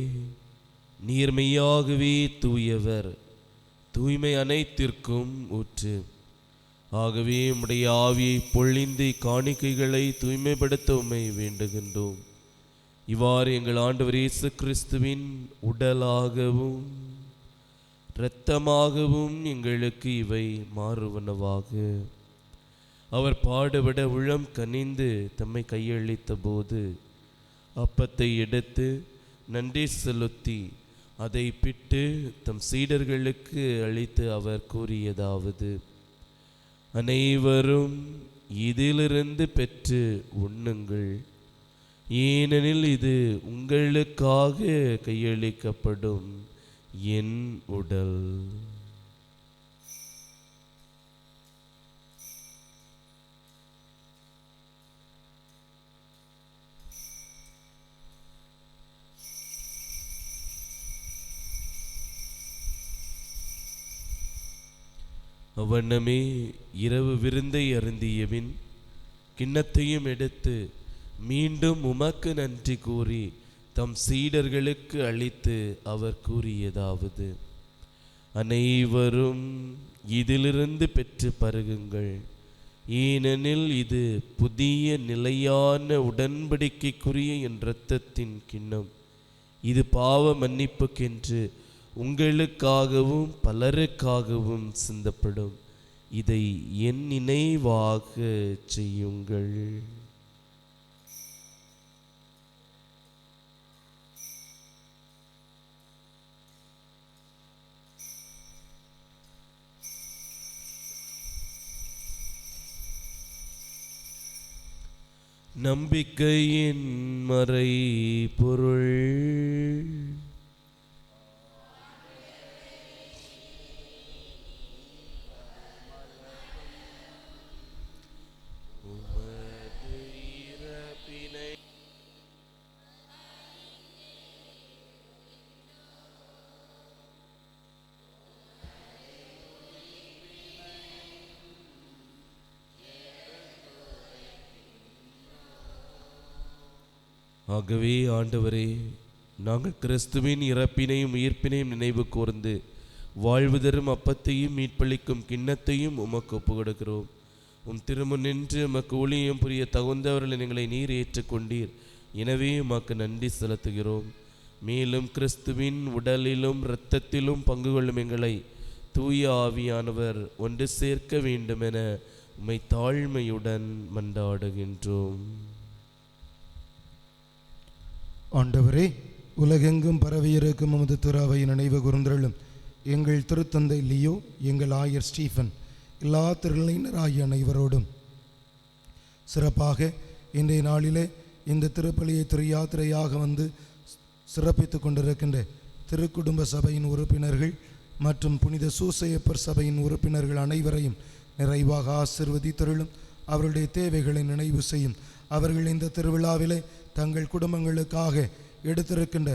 நீர் மெய்யாகவே தூயவர், தூய்மை அனைத்திற்கும் ஊற்று. ஆகவே உம்முடைய ஆவியை பொழிந்து காணிக்கைகளை தூய்மைப்படுத்த உம்மை வேண்டுகின்றோம். இவ்வாறு எங்கள் ஆண்டவர் இயேசு கிறிஸ்துவின் உடலாகவும் இரத்தமாகவும் எங்களுக்கு இவை மாறுவனவாக. அவர் பாடுபட உளம் கனிந்து தம்மை கையளித்த போது அப்பத்தை எடுத்து நன்றி செலுத்தி அதை பிட்டு தம் சீடர்களுக்கு அளித்து அவர் கூறியதாவது: அனைவரும் இதிலிருந்து பெற்று உண்ணுங்கள், ஏனெனில் இது உங்களுக்காக கையளிக்கப்படும் என் உடல். அவ்வண்ணமே இரவு விருந்தை அருந்தியபின் கிண்ணத்தையும் எடுத்து மீண்டும் உமக்கு நன்றி கூறி தம் சீடர்களுக்கு அளித்து அவர் கூறியதாவது: அனைவரும் இதிலிருந்து பெற்று பருகுங்கள், ஏனெனில் இது புதிய நிலையான உடன்படிக்கைக்குரிய என் இரத்தத்தின் கிண்ணம். இது பாவ மன்னிப்புக்கென்று உங்களுக்காகவும் பலருக்காகவும் சிந்தப்படும். இதை என் நினைவாக செய்யுங்கள். நம்பிக்கையின் மறை பொருள். ஆகவே ஆண்டவரே, நாங்கள் கிறிஸ்துவின் இறப்பினையும் உயிர்ப்பினையும் நினைவு கூர்ந்து வாழ்வு தரும் அப்பத்தையும் மீட்பளிக்கும் கிண்ணத்தையும் உமக்கு ஒப்பு கொடுக்கிறோம். உம் திருமுன் நின்று உமக்கு ஊழியம் புரிய தகுந்தவர்கள் எங்களை நீர் ஏற்றுக்கொண்டீர். எனவே உமக்கு நன்றி செலுத்துகிறோம். மேலும் கிறிஸ்துவின் உடலிலும் இரத்தத்திலும் பங்கு கொள்ளும் எங்களை தூய ஆவியானவர் ஒன்று சேர்க்க வேண்டுமென உம்மை தாழ்மையுடன் மன்றாடுகின்றோம். ஆண்டவரே, உலகெங்கும் பரவியிருக்கும் உமது திராவை நினைவு கூர்ந்தருளும். எங்கள் திருத்தந்தை லியோ, எங்கள் ஆயர் ஸ்டீஃபன், எல்லா திருநிலையினராகிய அனைவரோடும் சிறப்பாக இன்றைய நாளிலே இந்த திருப்பலியை திரு யாத்திரையாக வந்து சிறப்பித்து கொண்டிருக்கின்ற திருக்குடும்ப சபையின் உறுப்பினர்கள் மற்றும் புனித சூசையப்பர் சபையின் உறுப்பினர்கள் அனைவரையும் நிறைவாக ஆசிர்வதித்தருளும். அவருடைய தேவைகளை நினைவு செய்யும். அவர்கள் இந்த திருவிழாவிலே தங்கள் குடும்பங்களுக்காக எடுத்திருக்கின்ற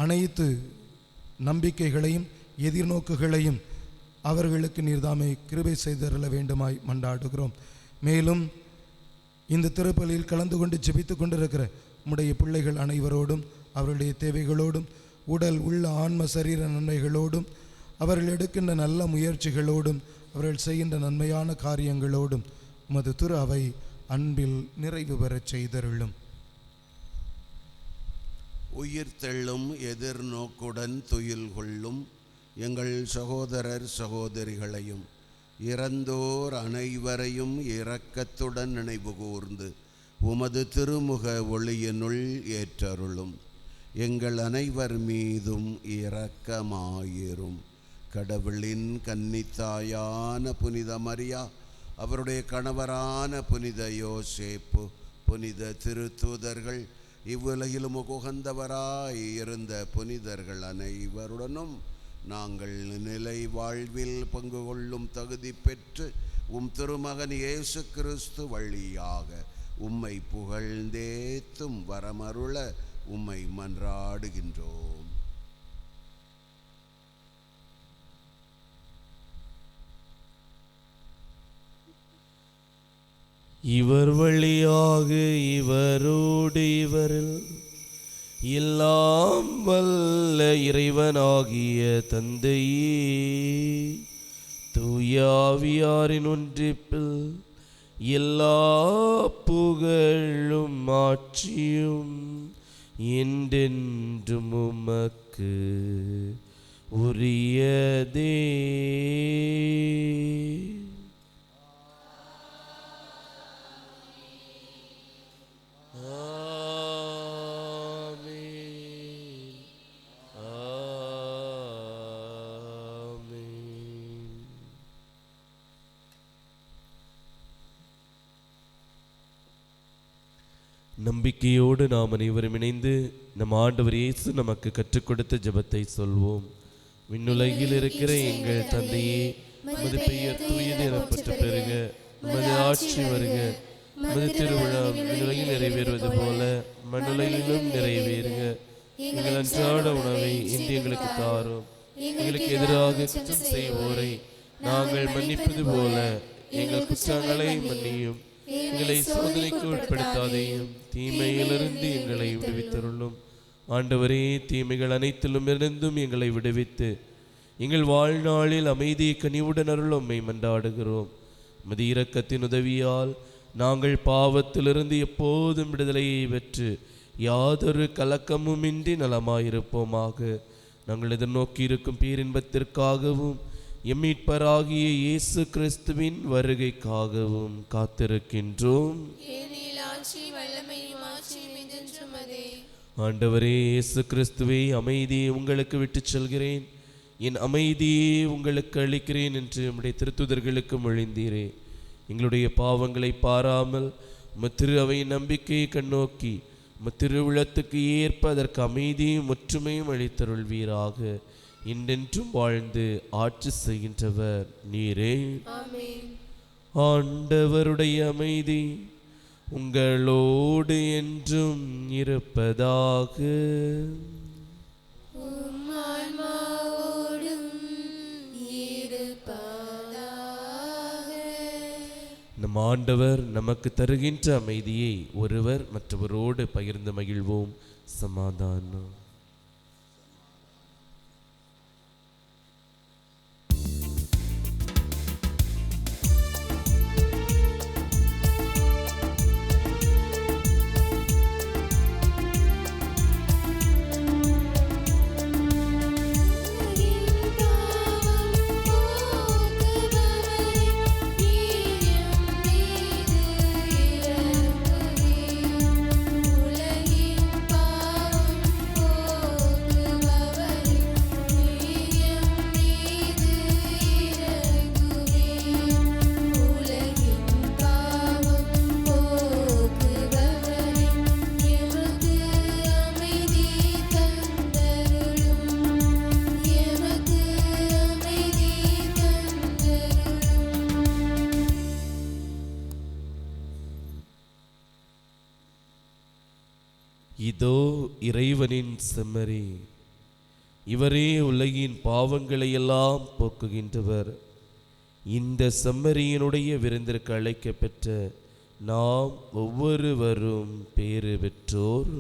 அனைத்து நம்பிக்கைகளையும் எதிர்நோக்குகளையும் அவர்களுக்கு நீர்தாமே கிருபை செய்தருள வேண்டுமாய் மன்றாடுகிறோம். மேலும் இந்த திருப்பலியில் கலந்து கொண்டு ஜெபித்து கொண்டிருக்கிற உம்முடைய பிள்ளைகள் அனைவரோடும் அவருடைய தேவைகளோடும் உடல் உள்ள ஆன்ம சரீர நன்மைகளோடும் அவர்கள் எடுக்கின்ற நல்ல முயற்சிகளோடும் அவர்கள் செய்கின்ற நன்மையான காரியங்களோடும் உமது திரு அவை அன்பில் நிறைவு பெறச் செய்தருளும். உயிர் தெள்ளும் எதிர்நோக்குடன் துயில் கொள்ளும் எங்கள் சகோதரர் சகோதரிகளையும் இறந்தோர் அனைவரையும் இரக்கத்துடன் நினைவு கூர்ந்து உமது திருமுக ஒளியினுள் ஏற்றருளும். எங்கள் அனைவர் மீதும் இரக்கமாயிரும். கடவுளின் கன்னித்தாயான புனித மரியா, அவருடைய கணவரான புனித யோசேப்பு, புனித திருத்தூதர்கள், இவ்வுலகிலும் உகந்தவராய் இருந்த புனிதர்கள் அனைவருடனும் நாங்கள் நிலை வாழ்வில் பங்கு கொள்ளும் தகுதி பெற்று உம் திருமகன் இயேசு கிறிஸ்து வழியாக உம்மை புகழ்ந்தேத்தும் வரமருள உம்மை மன்றாடுகின்றோம். இவர் வழியாக இவரோடு இவரில் எல்லாம் வல்ல இறைவனாகிய தந்தையே, தூய ஆவியாரின் ஒன்றிப்பில் எல்லா புகழும் ஆட்சியும் என்றென்றும் உமக்கு உரியதே. நம்பிக்கையோடு நாம் அனைவரும் இணைந்து நம் ஆண்டவர் இயேசு நமக்கு கற்றுக் கொடுத்த ஜெபத்தை சொல்வோம். விண்ணுலகில் இருக்கிற எங்கள் தந்தையே, உமது பெயர் தூயது எனப்பட்டு பெறுக, உமது ஆட்சி வருக, உமது திருவிழா விண்ணுலகில் நிறைவேறுவது போல மண்ணுலகிலும் நிறைவேறுக. எங்கள் அன்றாட உணவை இன்று எங்களுக்கு தாரும். எங்களுக்கு எதிராக குற்றம் செய்வோரை நாங்கள் மன்னிப்பது போல எங்கள் குற்றங்களை மன்னியும். எங்களை சோதனைக்கு உட்படுத்தாதையும், தீமையிலிருந்து எங்களை விடுவித்தருளும். ஆண்டவரே, தீமைகள் அனைத்திலும் இருந்தும் எங்களை விடுவித்து எங்கள் வாழ்நாளில் அமைதியை கனிவுடன் அருள் உம்மை மன்றாடுகிறோம். உமது இரக்கத்தின் உதவியால் நாங்கள் பாவத்திலிருந்து எப்போதும் விடுதலையை பெற்று யாதொரு கலக்கமுமின்றி நலமாயிருப்போமாக. நாங்கள் எதிர்நோக்கி இருக்கும் பேரின்பத்திற்காகவும் எம்மீட்பராகிய இயேசு கிறிஸ்துவின் வருகைக்காகவும் காத்திருக்கின்றோம். ஆண்டவரே இயேசு கிறிஸ்துவே, அமைதியை உங்களுக்கு விட்டுச் செல்கிறேன், என் அமைதியை உங்களுக்கு அளிக்கிறேன் என்று நம்முடைய திருத்துதர்களுக்கு மொழிந்தீரே. எங்களுடைய பாவங்களை பாராமல் திரு அவை நம்பிக்கையை கண்ணோக்கி திருவிழத்துக்கு ஏற்ப அதற்கு அமைதியும் ஒற்றுமையும் அளித்தருள்வீராக. இன்றென்றும் வாழ்ந்து ஆட்சி செய்கின்றவர் நீரே. ஆண்டவருடைய அமைதி உங்களோடு என்றும் இருப்பதாக. நம் ஆண்டவர் நமக்கு தருகின்ற அமைதியை ஒருவர் மற்றவரோடு பகிர்ந்து மகிழ்வோம். சமாதானம். இதோ இறைவனின் செம்மறி, இவரே உலகின் பாவங்களை எல்லாம் போக்குகின்றவர். இந்த செம்மறியினுடைய விருந்திற்கு அழைக்கப்பெற்ற நாம் ஒவ்வொருவரும் பேறு பெற்றோர்.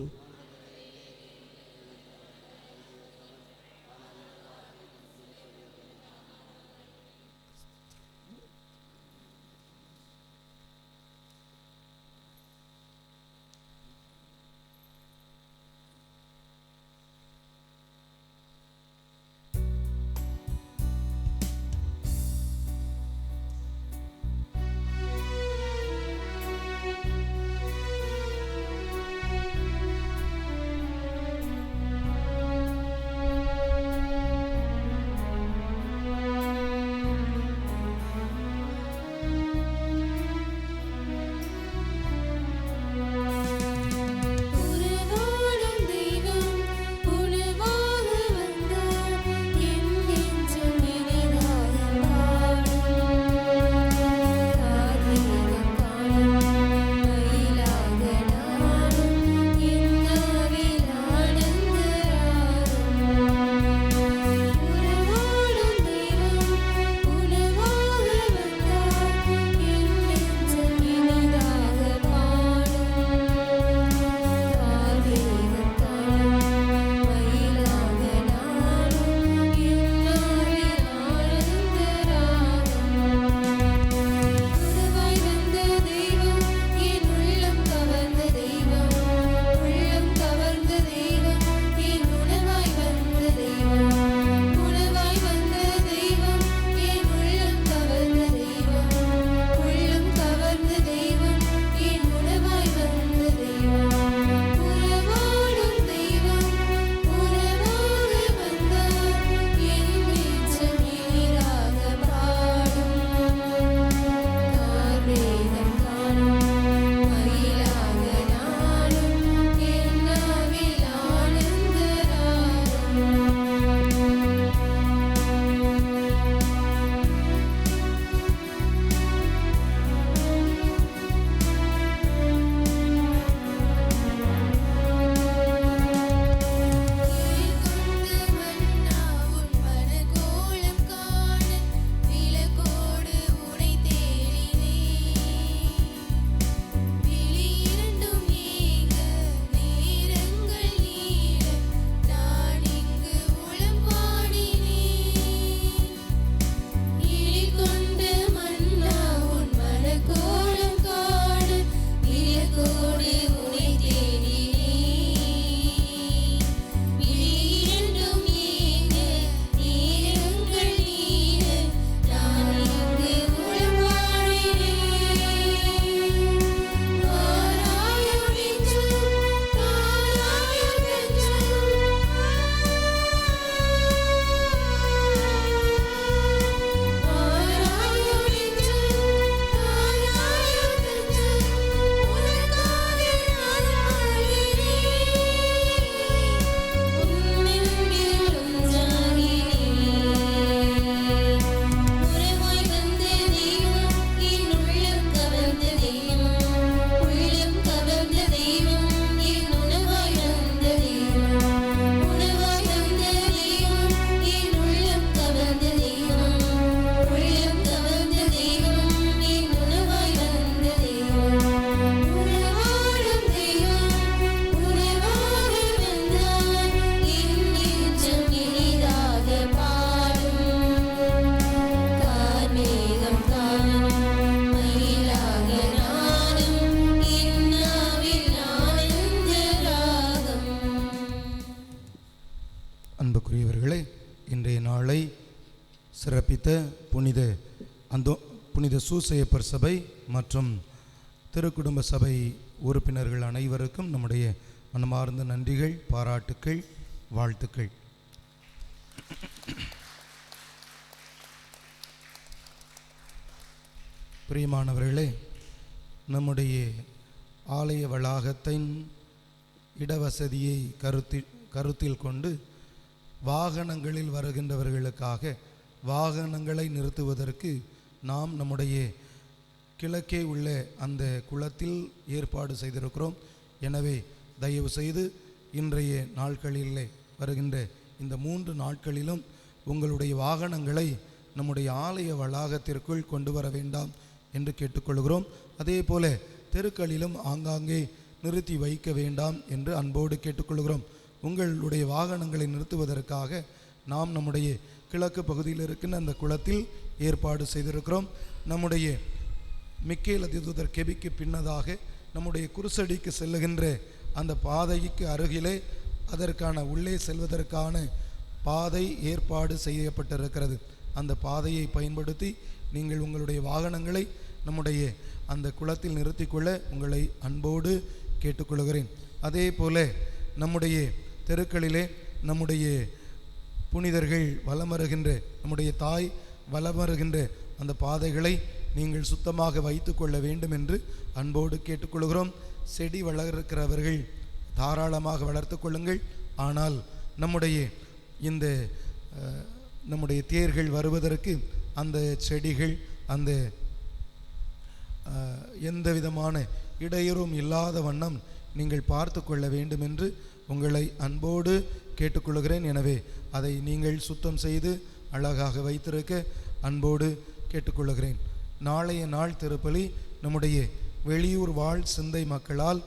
சிறப்பித்த புனித சூசையப்பர் சபை மற்றும் திருக்குடும்ப சபை உறுப்பினர்கள் அனைவருக்கும் நம்முடைய மனமார்ந்த நன்றிகள், பாராட்டுக்கள், வாழ்த்துக்கள். பிரியமானவர்களே, நம்முடைய ஆலய வளாகத்தின் இடவசதியை கருத்தில் கொண்டு வாகனங்களில் வருகின்றவர்களுக்காக வாகனங்களை நிறுத்துவதற்கு நாம் நம்முடைய கிழக்கே உள்ள அந்த குளத்தில் ஏற்பாடு செய்திருக்கிறோம். எனவே தயவு செய்து இன்றைய நாட்களிலே வருகின்ற இந்த 3 நாட்களிலும் உங்களுடைய வாகனங்களை நம்முடைய ஆலய வளாகத்திற்குள் கொண்டு வர வேண்டாம் என்று கேட்டுக்கொள்கிறோம். அதே போல தெருக்களிலும் ஆங்காங்கே நிறுத்தி வைக்க வேண்டாம் என்று அன்போடு கேட்டுக்கொள்கிறோம். உங்களுடைய வாகனங்களை நிறுத்துவதற்காக நாம் நம்முடைய கிழக்கு பகுதியில் இருக்கின்ற அந்த குளத்தில் ஏற்பாடு செய்திருக்கிறோம். நம்முடைய மிக்கேல் அதிதூதர் கெபிக்கு பின்னதாக நம்முடைய குருசடிக்கு செல்லுகின்ற அந்த பாதைக்கு அருகிலே அதற்கான உள்ளே செல்வதற்கான பாதை ஏற்பாடு செய்யப்பட்டிருக்கிறது. அந்த பாதையை பயன்படுத்தி நீங்கள் உங்களுடைய வாகனங்களை நம்முடைய அந்த குளத்தில் நிறுத்திக்கொள்ள உங்களை அன்போடு கேட்டுக்கொள்கிறேன். அதே போல நம்முடைய தெருக்களிலே நம்முடைய புனிதர்கள் வலம் வருகின்ற, நம்முடைய தாய் வலம் வருகின்ற அந்த பாதைகளை நீங்கள் சுத்தமாக வைத்து கொள்ள வேண்டும் என்று அன்போடு கேட்டுக்கொள்கிறோம். செடி வளர்க்கிறவர்கள் தாராளமாக வளர்த்து கொள்ளுங்கள். ஆனால் நம்முடைய தேர்கள் வருவதற்கு அந்த செடிகள் அந்த எந்த விதமான இடையூறும் இல்லாத வண்ணம் நீங்கள் பார்த்து கொள்ள வேண்டும் என்று உங்களை அன்போடு கேட்டுக்கொள்கிறேன். எனவே அதை நீங்கள் சுத்தம் செய்து அழகாக வைத்திருக்க அன்போடு கேட்டுக்கொள்கிறேன். நாளைய நாள் திருப்பலி நம்முடைய வெளியூர் வாழ் சிந்தை மக்களால்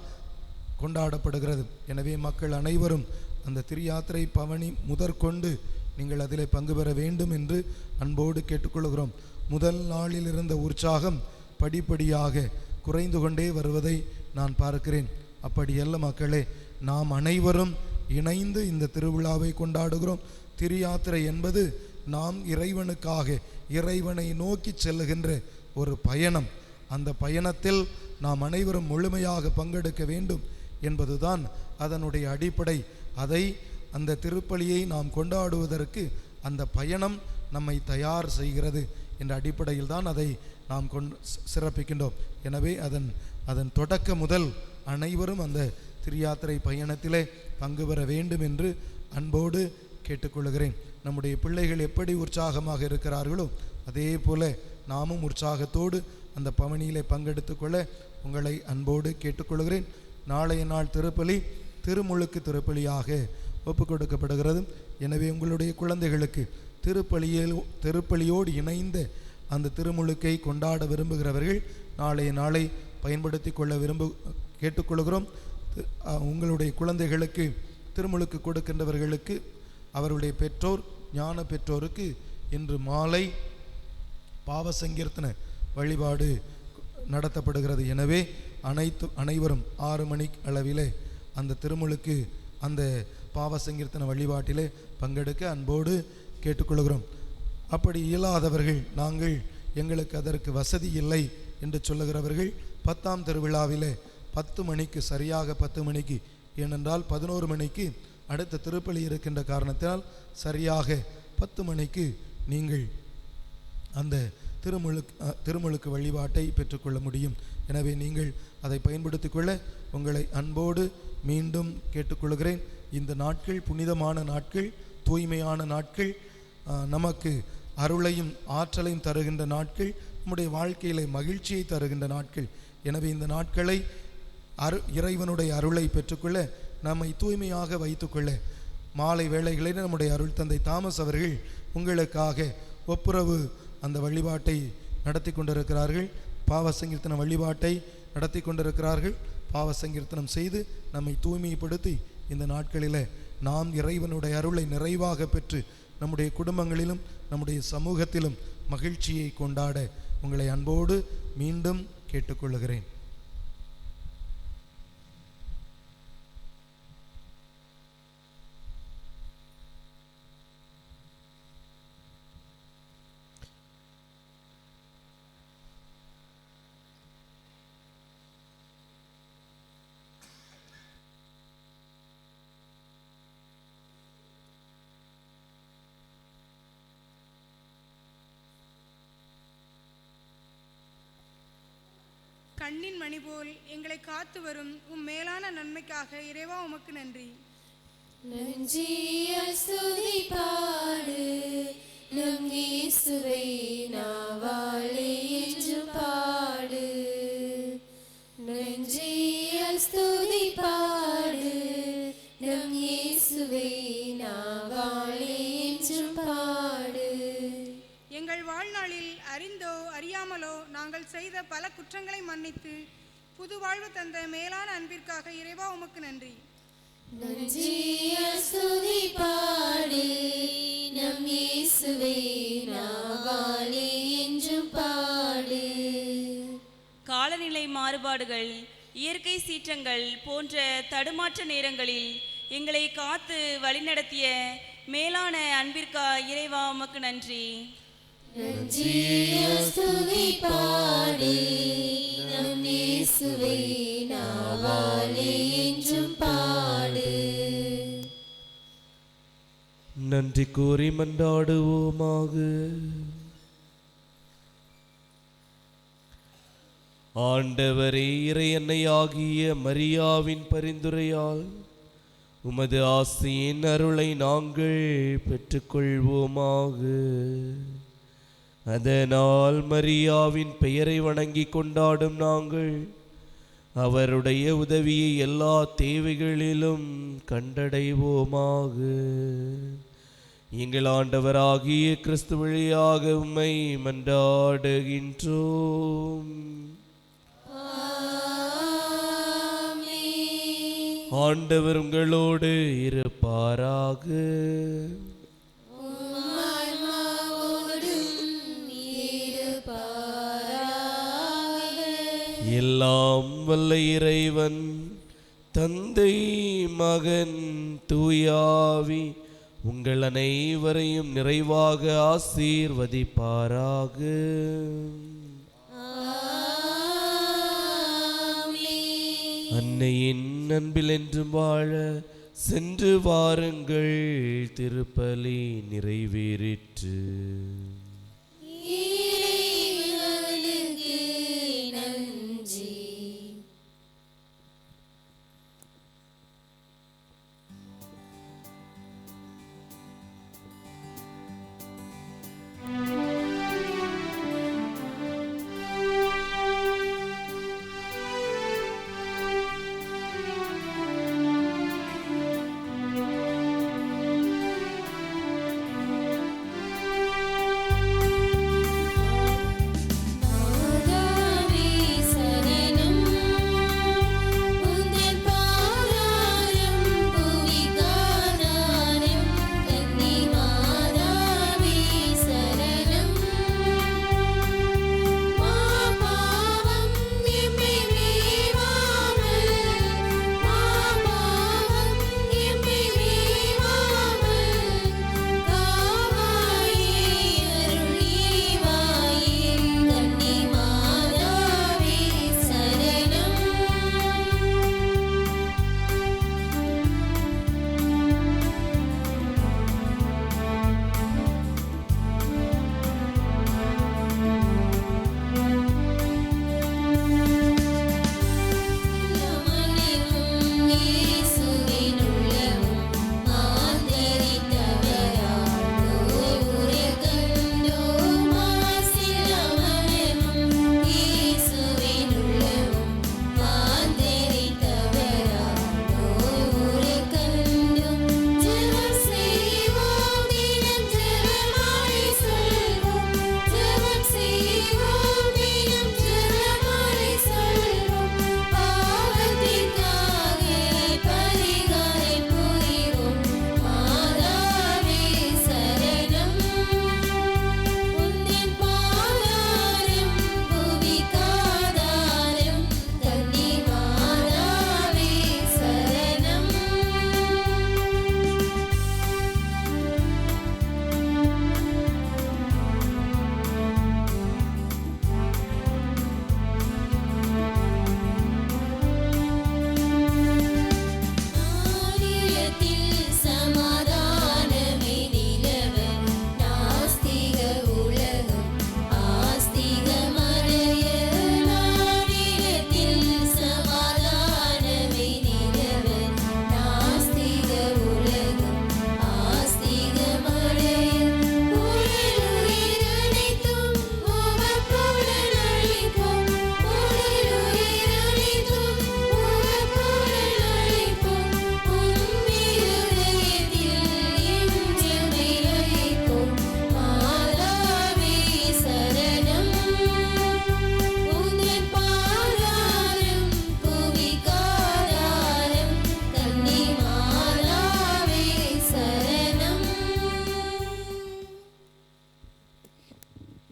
கொண்டாடப்படுகிறது. எனவே மக்கள் அனைவரும் அந்த திருயாத்திரை பவனி முதற்கொண்டு நீங்கள் அதில் பங்கு பெற வேண்டும் என்று அன்போடு கேட்டுக்கொள்கிறோம். முதல் நாளில் இருந்த உற்சாகம் படிப்படியாக குறைந்து கொண்டே வருவதை நான் பார்க்கிறேன். அப்படியல்ல மக்களே, நாம் அனைவரும் இணைந்து இந்த திருவிழாவை கொண்டாடுகிறோம். திருயாத்திரை என்பது நாம் இறைவனுக்காக இறைவனை நோக்கி செல்லுகின்ற ஒரு பயணம். அந்த பயணத்தில் நாம் அனைவரும் முழுமையாக பங்கெடுக்க வேண்டும் என்பதுதான் அதனுடைய அடிப்படை. அந்த திருப்பலியை நாம் கொண்டாடுவதற்கு அந்த பயணம் நம்மை தயார் செய்கிறது என்ற அடிப்படையில் தான் அதை நாம் சிறப்பிக்கின்றோம். எனவே அதன் தொடக்க முதல் அனைவரும் அந்த திருயாத்திரை பயணத்திலே பங்கு பெற வேண்டும் என்று அன்போடு கேட்டுக்கொள்கிறேன். நம்முடைய பிள்ளைகள் எப்படி உற்சாகமாக இருக்கிறார்களோ அதே போல நாமும் உற்சாகத்தோடு அந்த பவனியிலே பங்கெடுத்து கொள்ள உங்களை அன்போடு கேட்டுக்கொள்கிறேன். நாளைய நாள் திருப்பலி திருமுழுக்கு திருப்பலியாக ஒப்பு கொடுக்கப்படுகிறது. எனவே உங்களுடைய குழந்தைகளுக்கு திருப்பலியோடு இணைந்த அந்த திருமுழுக்கை கொண்டாட விரும்புகிறவர்கள் நாளைய நாளை பயன்படுத்தி கொள்ள கேட்டுக்கொள்கிறோம். உங்களுடைய குழந்தைகளுக்கு திருமுழுக்கு கொடுக்கின்றவர்களுக்கு அவருடைய பெற்றோர் ஞான பெற்றோருக்கு இன்று மாலை பாவ சங்கீர்த்தன வழிபாடு நடத்தப்படுகிறது. எனவே அனைவரும் 6 மணி அளவிலே அந்த திருமுழுக்கு அந்த பாவ சங்கீர்த்தன வழிபாட்டிலே பங்கெடுக்க அன்போடு கேட்டுக்கொள்கிறோம். அப்படி இயலாதவர்கள், எங்களுக்கு அதற்கு வசதி இல்லை என்று சொல்லுகிறவர்கள் 10ஆம் திருவிழாவிலே 10 மணிக்கு சரியாக 10 மணிக்கு, ஏனென்றால் 11 மணிக்கு அடுத்த திருப்பலி இருக்கின்ற காரணத்தினால் சரியாக 10 மணிக்கு நீங்கள் அந்த திருமுழுக்கு வழிபாட்டை பெற்றுக்கொள்ள முடியும். எனவே நீங்கள் அதை பயன்படுத்தி கொள்ள உங்களை அன்போடு மீண்டும் கேட்டுக்கொள்கிறேன். இந்த நாட்கள் புனிதமான நாட்கள், தூய்மையான நாட்கள், நமக்கு அருளையும் ஆற்றலையும் தருகின்ற நாட்கள், நம்முடைய வாழ்க்கையிலே மகிழ்ச்சியை தருகின்ற நாட்கள். எனவே இந்த நாட்களை இறைவனுடைய அருளை பெற்றுக்கொள்ள நம்மை தூய்மையாக வைத்துக்கொள்ள மாலை வேளைகளில் நம்முடைய அருள் தந்தை தாமஸ் அவர்கள் உங்களுக்காக ஒப்புரவு அந்த வழிபாட்டை நடத்தி கொண்டிருக்கிறார்கள். பாவ சங்கீர்த்தன வழிபாட்டை நடத்தி கொண்டிருக்கிறார்கள். பாவ சங்கீர்த்தனம் செய்து நம்மை தூய்மைப்படுத்தி இந்த நாட்களில் நாம் இறைவனுடைய அருளை நிறைவாக பெற்று நம்முடைய குடும்பங்களிலும் நம்முடைய சமூகத்திலும் மகிழ்ச்சியை கொண்டாட உங்களை அன்போடு மீண்டும் கேட்டுக்கொள்கிறேன். கண்ணின் மணி போல் எங்களை காத்து வரும் மேலான நன்மைக்காக இறைவா உமக்கு நன்றி. நன்றியால் ஸ்துதி பாடு நம் இயேசுவை நாவாலே என்று பாடு. நன்றியால் ஸ்துதி பாடு நம் இயேசுவை நாவாலே என்று பாடு. எங்கள் வாழ்நாளில் அறிந்தோ அறியாமலோ நாங்கள் செய்த பல குற்றங்களை மன்னித்து புது வாழ்வு தந்த மேலான அன்பிற்காக இறைவா உமக்கு நன்றி. நன்றியால் ஸ்துதி பாடு நம் இயேசுவை நாவாலே என்று பாடு. காலநிலை மாறுபாடுகள், இயற்கை சீற்றங்கள் போன்ற தடுமாற்ற நேரங்களில் எங்களை காத்து வழிநடத்திய மேலான அன்பிற்காக இறைவா உமக்கு நன்றி. நன்றியால் ஸ்துதி பாடு நம் இயேசுவை நாவாலே என்று பாடு. நன்றி கூறி மன்றாடுவோமாக. ஆண்டவரே, இறை அன்னையாகிய மரியாவின் பரிந்துரையால் உமது ஆசியின் அருளை நாங்கள் பெற்றுக்கொள்வோமாக. அதனால் மரியாவின் பெயரை வணங்கி கொண்டாடும் நாங்கள் அவருடைய உதவியை எல்லா தேவைகளிலும் கண்டடைவோமாக. எங்கள் ஆண்டவராகிய கிறிஸ்து வழியாக உம்மை மன்றாடுகின்றோம். ஆண்டவர் உங்களோடு இருப்பாராக. எல்லாம் வல்ல இறைவன் தந்தை, மகன், தூயாவி உங்கள் அனைவரையும் நிறைவாக ஆசீர்வதிப்பாராக. அன்னையின் அன்பில் என்றும் வாழ சென்று வாருங்கள். திருப்பலி நிறைவேறிற்று.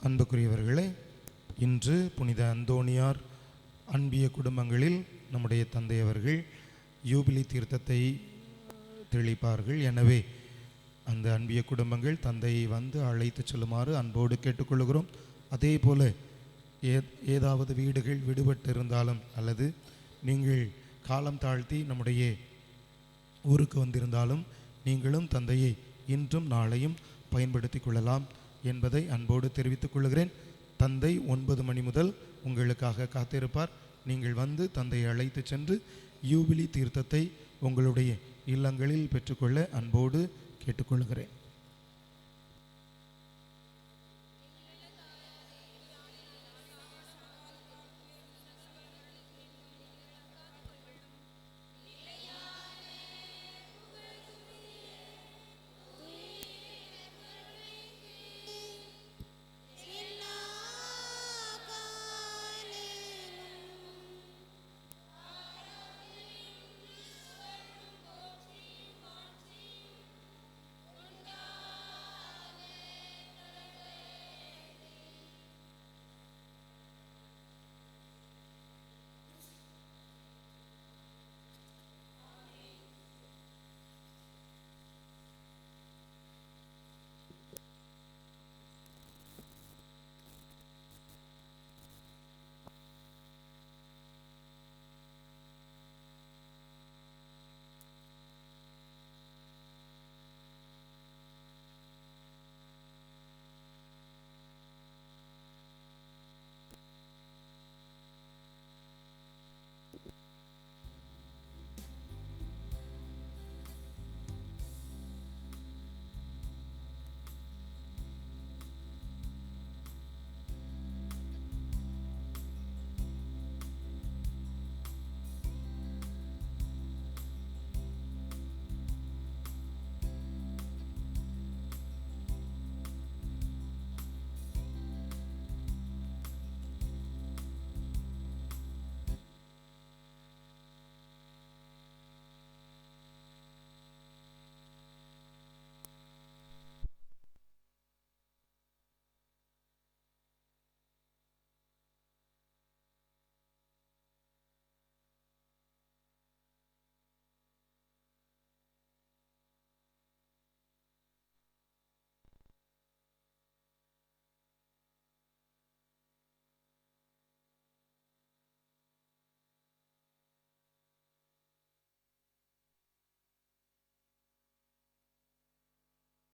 அன்புக்குரியவர்களே, இன்று புனித அந்தோணியார் அன்பிய குடும்பங்களில் நம்முடைய தந்தை அவர்கள் யூபிலி தீர்த்தத்தை தெளிப்பார்கள். எனவே அந்த அன்பிய குடும்பங்கள் தந்தையை வந்து அழைத்து செல்லுமாறு அன்போடு கேட்டுக்கொள்கிறோம். அதே போல் ஏதாவது வீடுகள் விடுபட்டு இருந்தாலும் அல்லது நீங்கள் காலம் தாழ்த்தி நம்முடைய ஊருக்கு வந்திருந்தாலும் நீங்களும் தந்தையை இன்றும் நாளையும் பயன்படுத்தி கொள்ளலாம் என்பதை அன்போடு தெரிவித்துக் கொள்கிறேன். தந்தை 9 மணி முதல் உங்களுக்காக காத்திருப்பார். நீங்கள் வந்து தந்தையை அழைத்து சென்று யூபிலி தீர்த்தத்தை உங்களுடைய இல்லங்களில் பெற்றுக்கொள்ள அன்போடு கேட்டுக்கொள்கிறேன்.